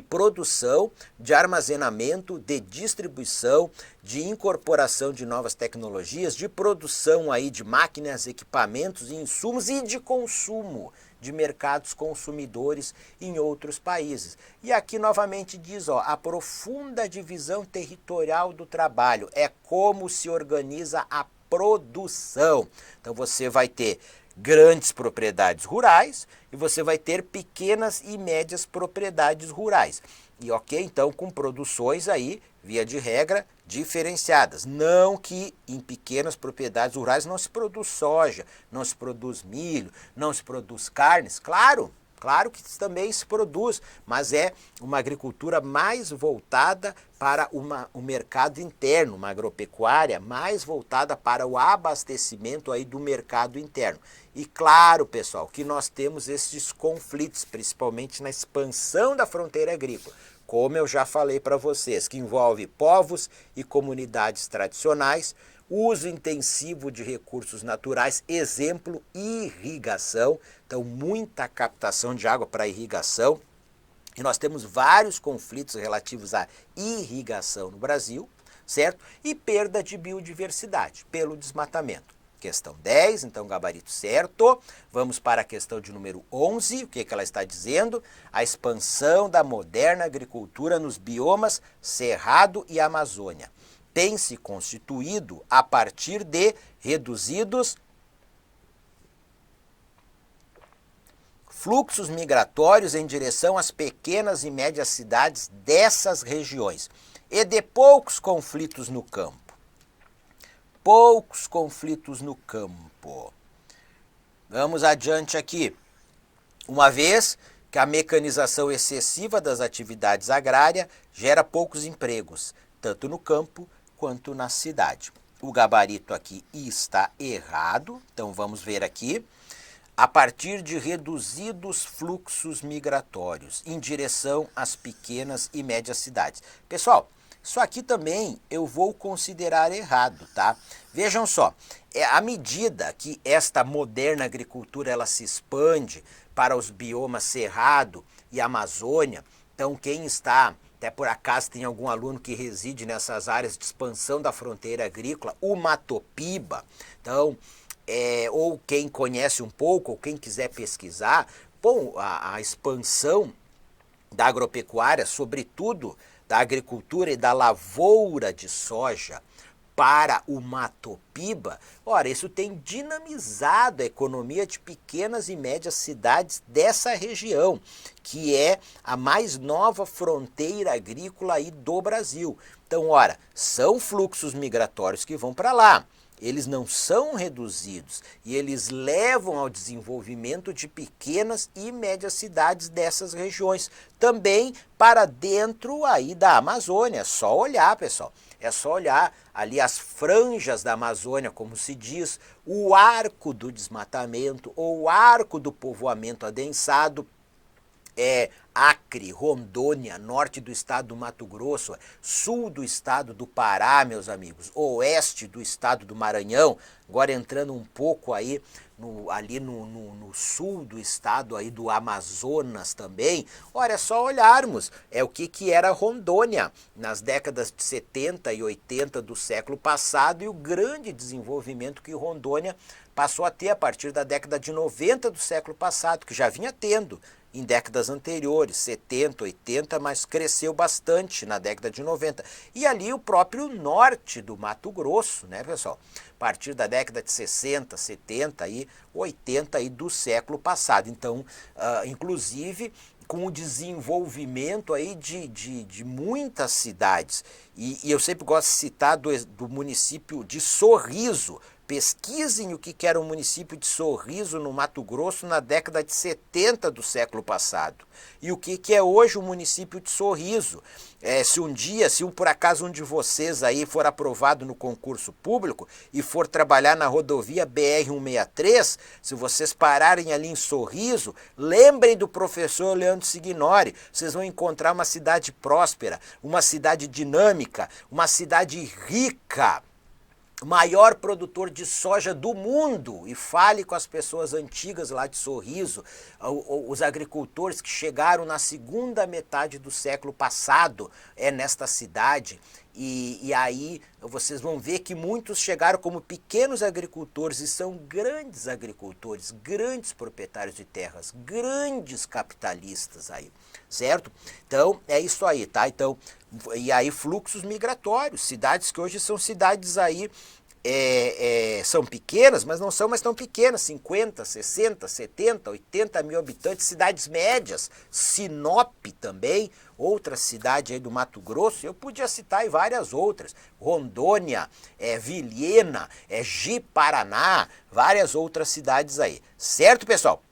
produção, de armazenamento, de distribuição, de incorporação de novas tecnologias, de produção aí de máquinas, equipamentos e insumos e de consumo de mercados consumidores em outros países. E aqui novamente diz, a profunda divisão territorial do trabalho é como se organiza a produção. Então você vai ter grandes propriedades rurais e você vai ter pequenas e médias propriedades rurais. E ok, então com produções aí, via de regra, diferenciadas. Não que em pequenas propriedades rurais não se produz soja, não se produz milho, não se produz carnes, claro. Claro que também se produz, mas é uma agricultura mais voltada para o mercado interno, uma agropecuária mais voltada para o abastecimento aí do mercado interno. E claro, pessoal, que nós temos esses conflitos, principalmente na expansão da fronteira agrícola, como eu já falei para vocês, que envolve povos e comunidades tradicionais, uso intensivo de recursos naturais, exemplo, irrigação, então muita captação de água para irrigação, e nós temos vários conflitos relativos à irrigação no Brasil, certo? E perda de biodiversidade pelo desmatamento. Questão 10, então gabarito certo. Vamos para a questão de número 11, o que ela está dizendo? A expansão da moderna agricultura nos biomas Cerrado e Amazônia tem se constituído a partir de reduzidos fluxos migratórios em direção às pequenas e médias cidades dessas regiões e de poucos conflitos no campo. Poucos conflitos no campo. Vamos adiante aqui. Uma vez que a mecanização excessiva das atividades agrárias gera poucos empregos, tanto no campo quanto na cidade. O gabarito aqui está errado, então vamos ver aqui. A partir de reduzidos fluxos migratórios em direção às pequenas e médias cidades. Pessoal, isso aqui também eu vou considerar errado, tá? Vejam só, à medida que esta moderna agricultura ela se expande para os biomas Cerrado e Amazônia, então quem está, até por acaso tem algum aluno que reside nessas áreas de expansão da fronteira agrícola, o Matopiba, então, ou quem conhece um pouco, ou quem quiser pesquisar, bom, a expansão da agropecuária, sobretudo da agricultura e da lavoura de soja para o Matopiba, ora, isso tem dinamizado a economia de pequenas e médias cidades dessa região, que é a mais nova fronteira agrícola aí do Brasil. Então, ora, são fluxos migratórios que vão para lá. Eles não são reduzidos e eles levam ao desenvolvimento de pequenas e médias cidades dessas regiões. Também para dentro aí da Amazônia, é só olhar, pessoal. É só olhar ali as franjas da Amazônia, como se diz, o arco do desmatamento ou o arco do povoamento adensado, Acre, Rondônia, norte do estado do Mato Grosso, sul do estado do Pará, meus amigos, oeste do estado do Maranhão, agora entrando um pouco aí ali no sul do estado aí do Amazonas também. Olha, é só olharmos o que era Rondônia nas décadas de 70 e 80 do século passado e o grande desenvolvimento que Rondônia passou a ter a partir da década de 90 do século passado, que já vinha tendo em décadas anteriores, 70, 80, mas cresceu bastante na década de 90. E ali o próprio norte do Mato Grosso, né, pessoal? A partir da década de 60, 70 e 80 aí do século passado. Então, inclusive, com o desenvolvimento aí de muitas cidades. E eu sempre gosto de citar do município de Sorriso. Pesquisem o que era o município de Sorriso, no Mato Grosso, na década de 70 do século passado. E o que é hoje o município de Sorriso. Se por acaso um de vocês aí for aprovado no concurso público e for trabalhar na rodovia BR-163, se vocês pararem ali em Sorriso, lembrem do professor Leandro Signori. Vocês vão encontrar uma cidade próspera, uma cidade dinâmica, uma cidade rica, maior produtor de soja do mundo, e fale com as pessoas antigas lá de Sorriso, os agricultores que chegaram na segunda metade do século passado nesta cidade, e aí vocês vão ver que muitos chegaram como pequenos agricultores e são grandes agricultores, grandes proprietários de terras, grandes capitalistas aí, certo? Então é isso aí, tá? Então, e aí fluxos migratórios, cidades que hoje são cidades aí são pequenas, mas não são mais tão pequenas, 50, 60, 70, 80 mil habitantes, cidades médias, Sinop também, outra cidade aí do Mato Grosso, eu podia citar aí várias outras, Rondônia, Vilhena, Ji-Paraná, várias outras cidades aí, certo, pessoal?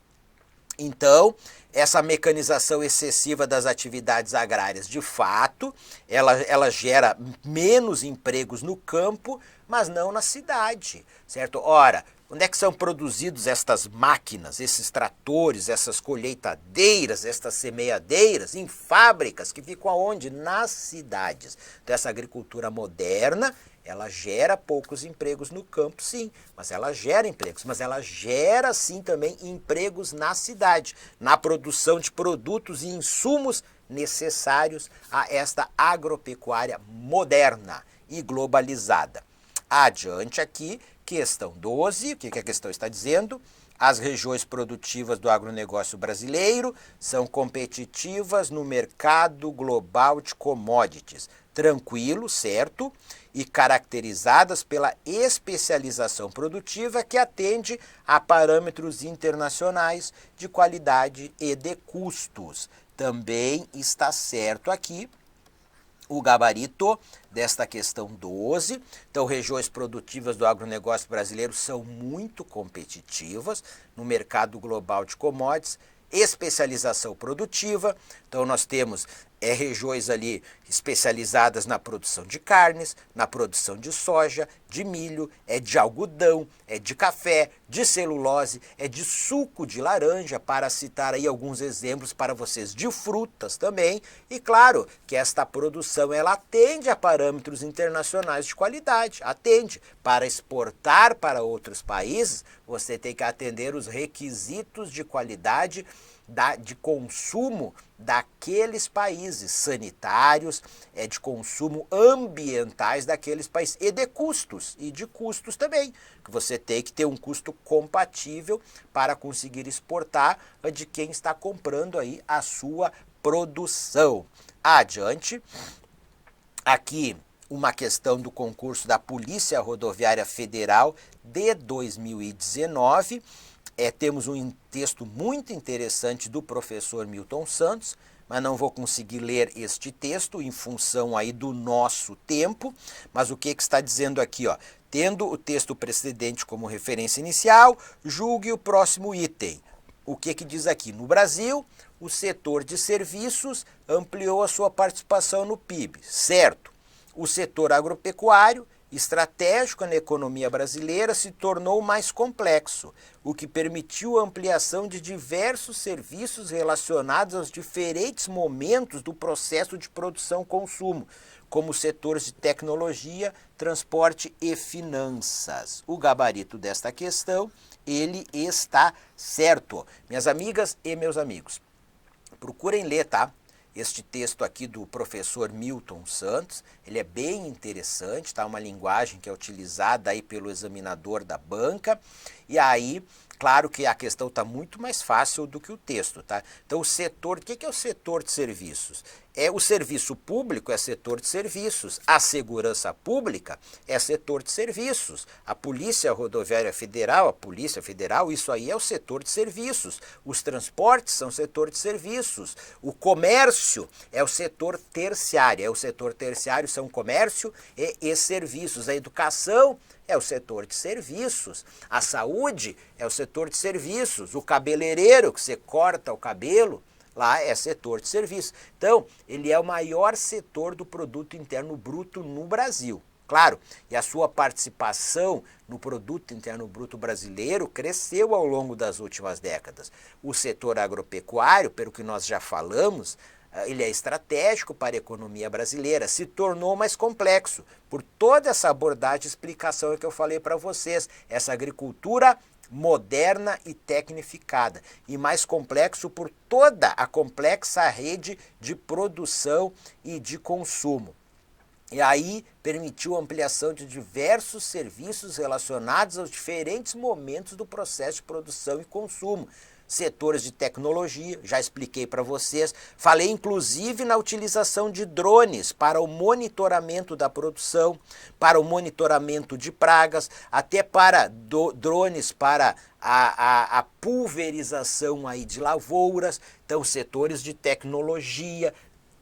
Então, essa mecanização excessiva das atividades agrárias, de fato, ela gera menos empregos no campo, mas não na cidade, certo? Ora, onde é que são produzidos estas máquinas, esses tratores, essas colheitadeiras, estas semeadeiras? Em fábricas que ficam aonde? Nas cidades. Então, essa agricultura moderna, ela gera poucos empregos no campo, sim, mas ela gera empregos, mas ela gera, sim, também empregos na cidade, na produção de produtos e insumos necessários a esta agropecuária moderna e globalizada. Adiante aqui, questão 12, o que a questão está dizendo? As regiões produtivas do agronegócio brasileiro são competitivas no mercado global de commodities. Tranquilo, certo? E caracterizadas pela especialização produtiva que atende a parâmetros internacionais de qualidade e de custos. Também está certo aqui o gabarito desta questão 12. Então, regiões produtivas do agronegócio brasileiro são muito competitivas no mercado global de commodities, especialização produtiva. Então, nós temos regiões ali especializadas na produção de carnes, na produção de soja, de milho, de algodão, de café, de celulose, de suco de laranja, para citar aí alguns exemplos para vocês, de frutas também. E claro que esta produção ela atende a parâmetros internacionais de qualidade, atende. Para exportar para outros países, você tem que atender os requisitos de qualidade de consumo daqueles países, sanitários, de consumo ambientais daqueles países, e de custos também, que você tem que ter um custo compatível para conseguir exportar de quem está comprando aí a sua produção. Adiante, aqui uma questão do concurso da Polícia Rodoviária Federal de 2019, temos um texto muito interessante do professor Milton Santos, mas não vou conseguir ler este texto em função aí do nosso tempo, mas o que está dizendo aqui, ó? Tendo o texto precedente como referência inicial, julgue o próximo item. O que diz aqui? No Brasil, o setor de serviços ampliou a sua participação no PIB, certo? O setor agropecuário, estratégico na economia brasileira, se tornou mais complexo, o que permitiu a ampliação de diversos serviços relacionados aos diferentes momentos do processo de produção-consumo, como setores de tecnologia, transporte e finanças. O gabarito desta questão, ele está certo. Minhas amigas e meus amigos, procurem ler, tá? Este texto aqui do professor Milton Santos, ele é bem interessante, tá? Uma linguagem que é utilizada aí pelo examinador da banca, e aí, claro que a questão está muito mais fácil do que o texto, tá? Então, o setor, o que é o setor de serviços? O serviço público é setor de serviços, a segurança pública é setor de serviços, a Polícia Rodoviária Federal, a Polícia Federal, isso aí é o setor de serviços, os transportes são setor de serviços, o comércio é o setor terciário, são comércio e serviços, a educação é o setor de serviços, a saúde é o setor de serviços, o cabeleireiro, que você corta o cabelo, lá é setor de serviços. Então, ele é o maior setor do produto interno bruto no Brasil. Claro, e a sua participação no produto interno bruto brasileiro cresceu ao longo das últimas décadas. O setor agropecuário, pelo que nós já falamos, ele é estratégico para a economia brasileira, se tornou mais complexo por toda essa abordagem e explicação que eu falei para vocês, essa agricultura moderna e tecnificada, e mais complexo por toda a complexa rede de produção e de consumo. E aí permitiu a ampliação de diversos serviços relacionados aos diferentes momentos do processo de produção e consumo. setores de tecnologia, já expliquei para vocês, falei inclusive na utilização de drones para o monitoramento da produção, para o monitoramento de pragas, até para drones para a pulverização aí de lavouras, então setores de tecnologia,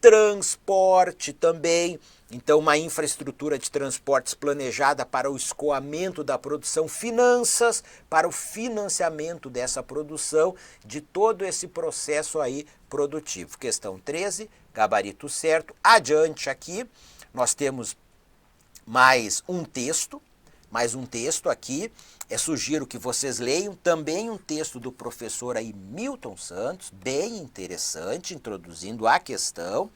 transporte também, então uma infraestrutura de transportes planejada para o escoamento da produção, finanças para o financiamento dessa produção, de todo esse processo aí produtivo. Questão 13, gabarito certo. Adiante aqui, nós temos mais um texto aqui. Sugiro que vocês leiam também um texto do professor aí Milton Santos, bem interessante, introduzindo a questão.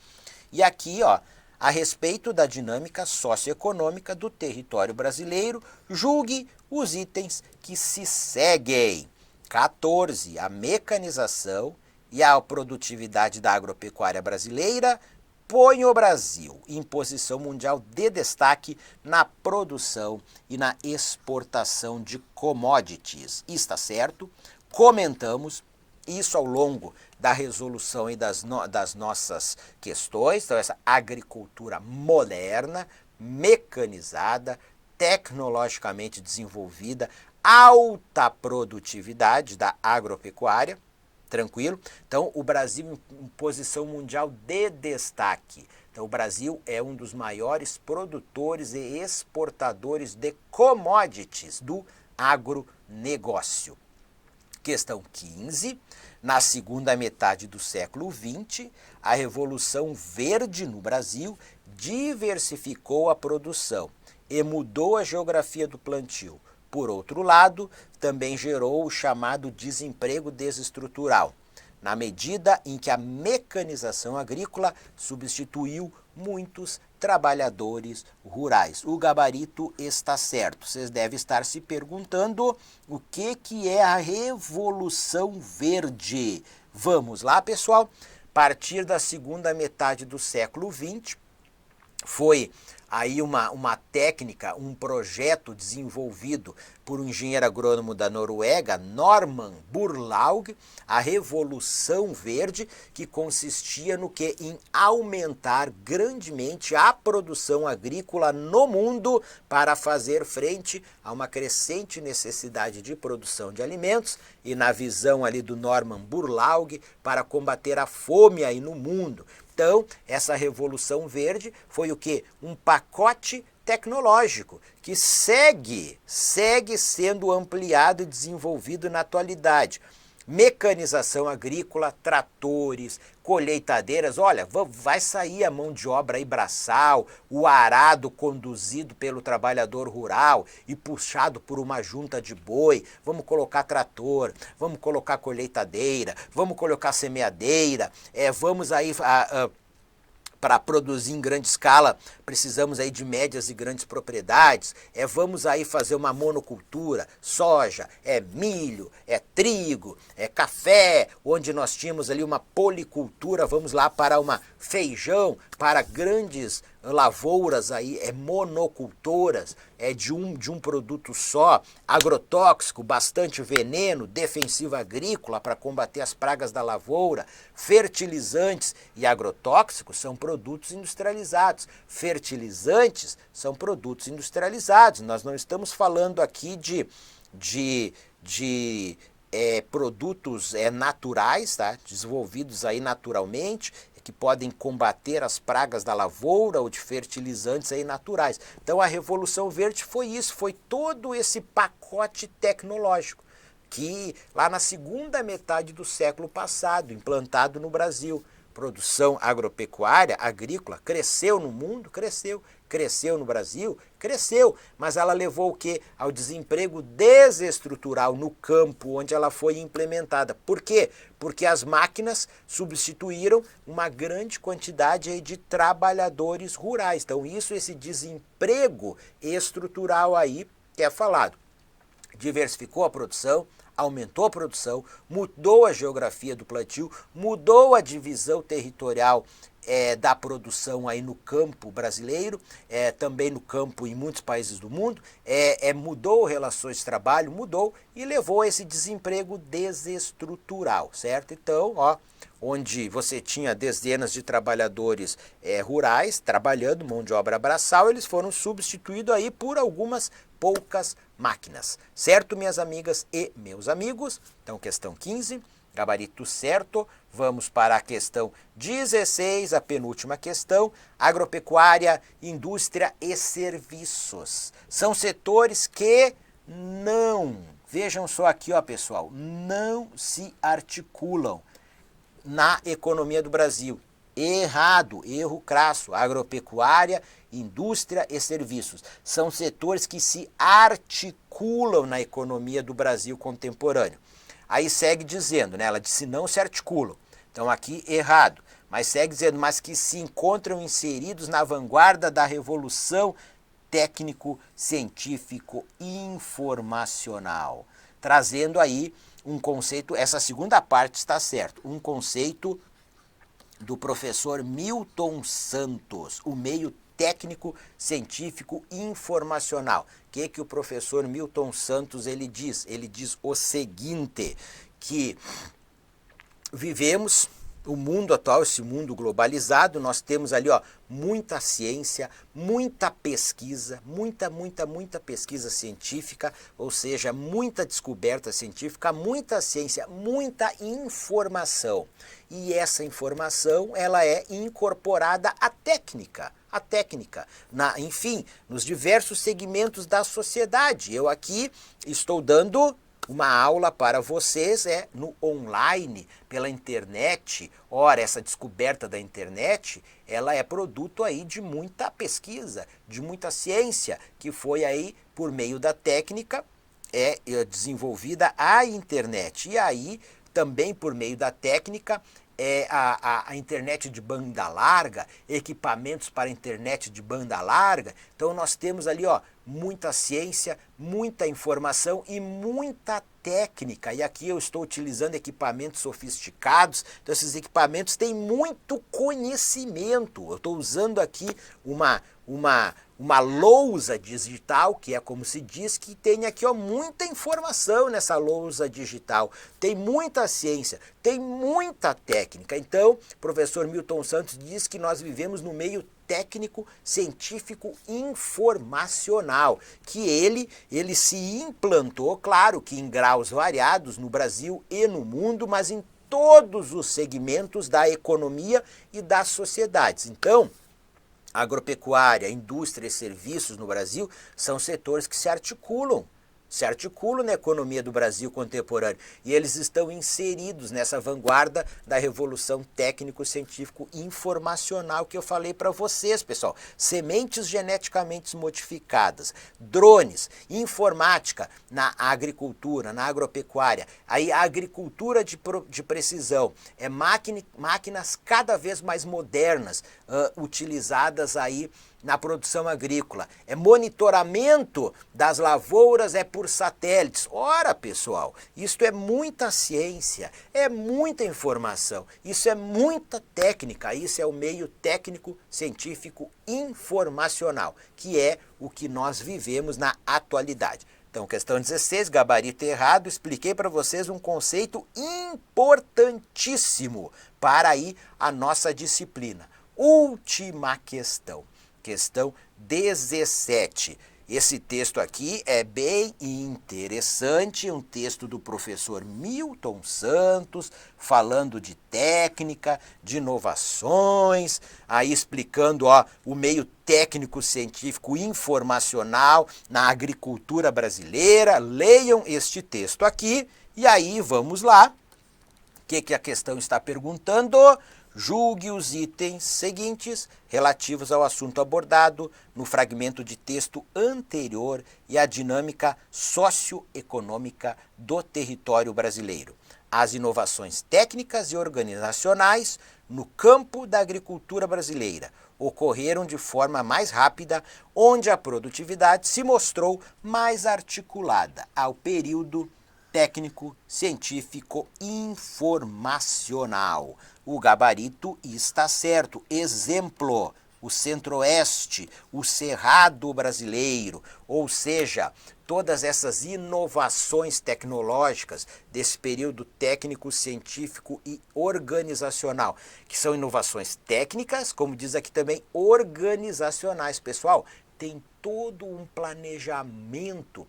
E aqui, ó, a respeito da dinâmica socioeconômica do território brasileiro, julgue os itens que se seguem. 14. A mecanização e a produtividade da agropecuária brasileira põe o Brasil em posição mundial de destaque na produção e na exportação de commodities. Está certo? Comentamos isso ao longo da resolução e das nossas questões. Então, essa agricultura moderna, mecanizada, tecnologicamente desenvolvida, alta produtividade da agropecuária. Tranquilo? Então, o Brasil em posição mundial de destaque. Então, o Brasil é um dos maiores produtores e exportadores de commodities do agronegócio. Questão 15. Na segunda metade do século XX, a Revolução Verde no Brasil diversificou a produção e mudou a geografia do plantio. Por outro lado, também gerou o chamado desemprego desestrutural, na medida em que a mecanização agrícola substituiu muitos trabalhadores rurais. O gabarito está certo. Vocês devem estar se perguntando o que é a Revolução Verde. Vamos lá, pessoal? A partir da segunda metade do século XX, foi aí uma técnica, um projeto desenvolvido por um engenheiro agrônomo da Noruega, Norman Borlaug, a Revolução Verde, que consistia no que? Em aumentar grandemente a produção agrícola no mundo para fazer frente a uma crescente necessidade de produção de alimentos e, na visão ali do Norman Borlaug, para combater a fome aí no mundo. Então, essa Revolução Verde foi o quê? Um pacote tecnológico que segue sendo ampliado e desenvolvido na atualidade. Mecanização agrícola, tratores, colheitadeiras, olha, vai sair a mão de obra aí braçal, o arado conduzido pelo trabalhador rural e puxado por uma junta de boi, vamos colocar trator, vamos colocar colheitadeira, vamos colocar semeadeira, vamos aí para produzir em grande escala, precisamos aí de médias e grandes propriedades, vamos aí fazer uma monocultura, soja, milho, trigo, café, onde nós tínhamos ali uma policultura, vamos lá para uma feijão, para grandes lavouras aí, monocultoras, de um produto só, agrotóxico, bastante veneno, defensiva agrícola para combater as pragas da lavoura, fertilizantes e agrotóxicos são produtos industrializados, fertilizantes são produtos industrializados, nós não estamos falando aqui de produtos naturais, tá? Desenvolvidos aí naturalmente, que podem combater as pragas da lavoura ou de fertilizantes aí naturais. Então a Revolução Verde foi isso, foi todo esse pacote tecnológico que lá na segunda metade do século passado, implantado no Brasil. Produção agropecuária, agrícola, cresceu no mundo? Cresceu no Brasil? Cresceu, mas ela levou o quê? Ao desemprego desestrutural no campo onde ela foi implementada. Por quê? Porque as máquinas substituíram uma grande quantidade aí de trabalhadores rurais. Então esse desemprego estrutural aí que é falado. diversificou a produção, aumentou a produção, mudou a geografia do plantio, mudou a divisão territorial da produção aí no campo brasileiro, também no campo em muitos países do mundo, mudou relações de trabalho, mudou e levou a esse desemprego desestrutural, certo? Então, onde você tinha dezenas de trabalhadores rurais trabalhando, mão de obra braçal, eles foram substituídos aí por algumas poucas máquinas, certo, minhas amigas e meus amigos? Então, questão 15, gabarito certo. Vamos para a questão 16, a penúltima questão. Agropecuária, indústria e serviços. São setores que vejam só aqui, pessoal, não se articulam na economia do Brasil. Errado, erro crasso. Agropecuária, indústria e serviços. São setores que se articulam na economia do Brasil contemporâneo. Aí segue dizendo, né? Ela disse não se articulam. Então aqui errado. Mas segue dizendo, mas que se encontram inseridos na vanguarda da revolução técnico-científico-informacional. Trazendo aí um conceito, essa segunda parte está certo, um conceito do professor Milton Santos, o meio técnico, científico e informacional. O que o professor Milton Santos ele diz? Ele diz o seguinte, que vivemos o mundo atual, esse mundo globalizado, nós temos ali muita ciência, muita pesquisa, muita pesquisa científica, ou seja, muita descoberta científica, muita ciência, muita informação. E essa informação, ela é incorporada à técnica, enfim, nos diversos segmentos da sociedade. Eu aqui estou dando uma aula para vocês no online, pela internet. Ora, essa descoberta da internet, ela é produto aí de muita pesquisa, de muita ciência, que foi aí por meio da técnica desenvolvida a internet. E aí, também por meio da técnica, a internet de banda larga, equipamentos para internet de banda larga. Então nós temos ali muita ciência, muita informação e muita técnica. E aqui eu estou utilizando equipamentos sofisticados. Então esses equipamentos têm muito conhecimento. Eu estou usando aqui uma lousa digital, que é como se diz, que tem aqui muita informação nessa lousa digital. Tem muita ciência, tem muita técnica. Então, o professor Milton Santos diz que nós vivemos no meio técnico, científico, informacional, que ele se implantou, claro que em graus variados no Brasil e no mundo, mas em todos os segmentos da economia e das sociedades. Então, agropecuária, indústria e serviços no Brasil são setores que se articulam na economia do Brasil contemporâneo. E eles estão inseridos nessa vanguarda da revolução técnico-científico-informacional que eu falei para vocês, pessoal. Sementes geneticamente modificadas, drones, informática na agricultura, na agropecuária. Aí a agricultura de precisão, máquinas cada vez mais modernas, utilizadas aí na produção agrícola, monitoramento das lavouras por satélites. Ora, pessoal, isto é muita ciência, é muita informação, isso é muita técnica, isso é o meio técnico, científico, informacional, que é o que nós vivemos na atualidade. Então, questão 16, gabarito errado, expliquei para vocês um conceito importantíssimo para aí a nossa disciplina. Última questão. Questão 17. Esse texto aqui é bem interessante, um texto do professor Milton Santos, falando de técnica, de inovações, aí explicando o meio técnico, científico, informacional na agricultura brasileira. Leiam este texto aqui e aí vamos lá. O que a questão está perguntando? Julgue os itens seguintes relativos ao assunto abordado no fragmento de texto anterior e a dinâmica socioeconômica do território brasileiro. As inovações técnicas e organizacionais no campo da agricultura brasileira, ocorreram de forma mais rápida, onde a produtividade se mostrou mais articulada ao período técnico, científico, informacional. O gabarito está certo. Exemplo: o Centro-Oeste, o Cerrado brasileiro, ou seja, todas essas inovações tecnológicas desse período técnico, científico e organizacional, que são inovações técnicas, como diz aqui também, organizacionais. Pessoal, tem todo um planejamento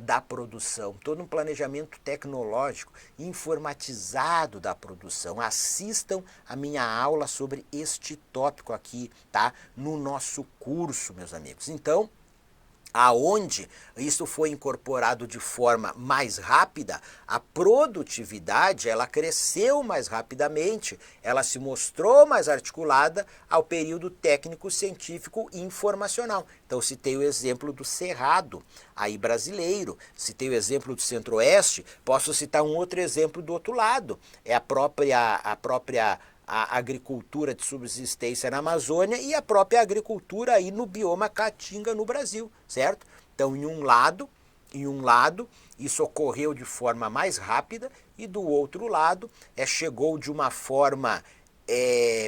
da produção, todo um planejamento tecnológico, informatizado da produção. Assistam a minha aula sobre este tópico aqui, tá? No nosso curso, meus amigos. Então, aonde isso foi incorporado de forma mais rápida, a produtividade ela cresceu mais rapidamente, ela se mostrou mais articulada ao período técnico, científico e informacional. Então citei o exemplo do Cerrado, aí brasileiro, citei o exemplo do Centro-Oeste, posso citar um outro exemplo do outro lado, é a própria a agricultura de subsistência na Amazônia e a própria agricultura aí no bioma Caatinga no Brasil, certo? Então, em um lado, isso ocorreu de forma mais rápida e do outro lado, chegou de uma forma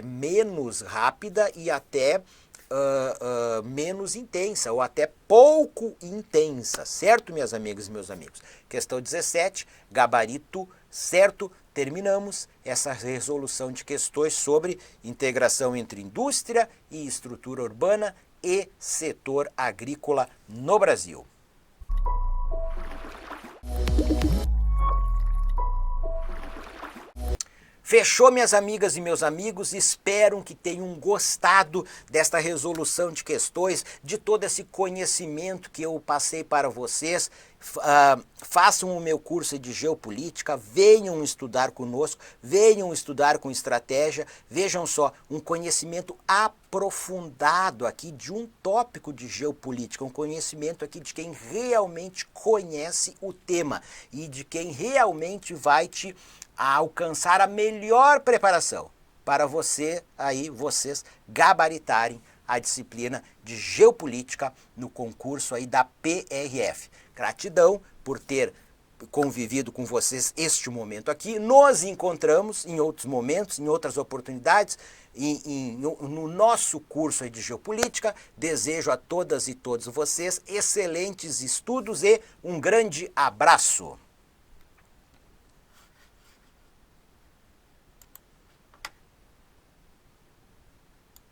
menos rápida e até menos intensa ou até pouco intensa, certo, minhas amigas e meus amigos? Questão 17, gabarito certo. Terminamos essa resolução de questões sobre integração entre indústria e estrutura urbana e setor agrícola no Brasil. Fechou, minhas amigas e meus amigos? Espero que tenham gostado desta resolução de questões, de todo esse conhecimento que eu passei para vocês. Façam o meu curso de geopolítica, venham estudar conosco, venham estudar com estratégia. Vejam só, um conhecimento aprofundado aqui de um tópico de geopolítica, um conhecimento aqui de quem realmente conhece o tema e de quem realmente vai te alcançar a melhor preparação para vocês gabaritarem a disciplina de geopolítica no concurso aí da PRF. Gratidão por ter convivido com vocês este momento aqui. Nos encontramos em outros momentos, em outras oportunidades, no nosso curso aí de geopolítica. Desejo a todas e todos vocês excelentes estudos e um grande abraço.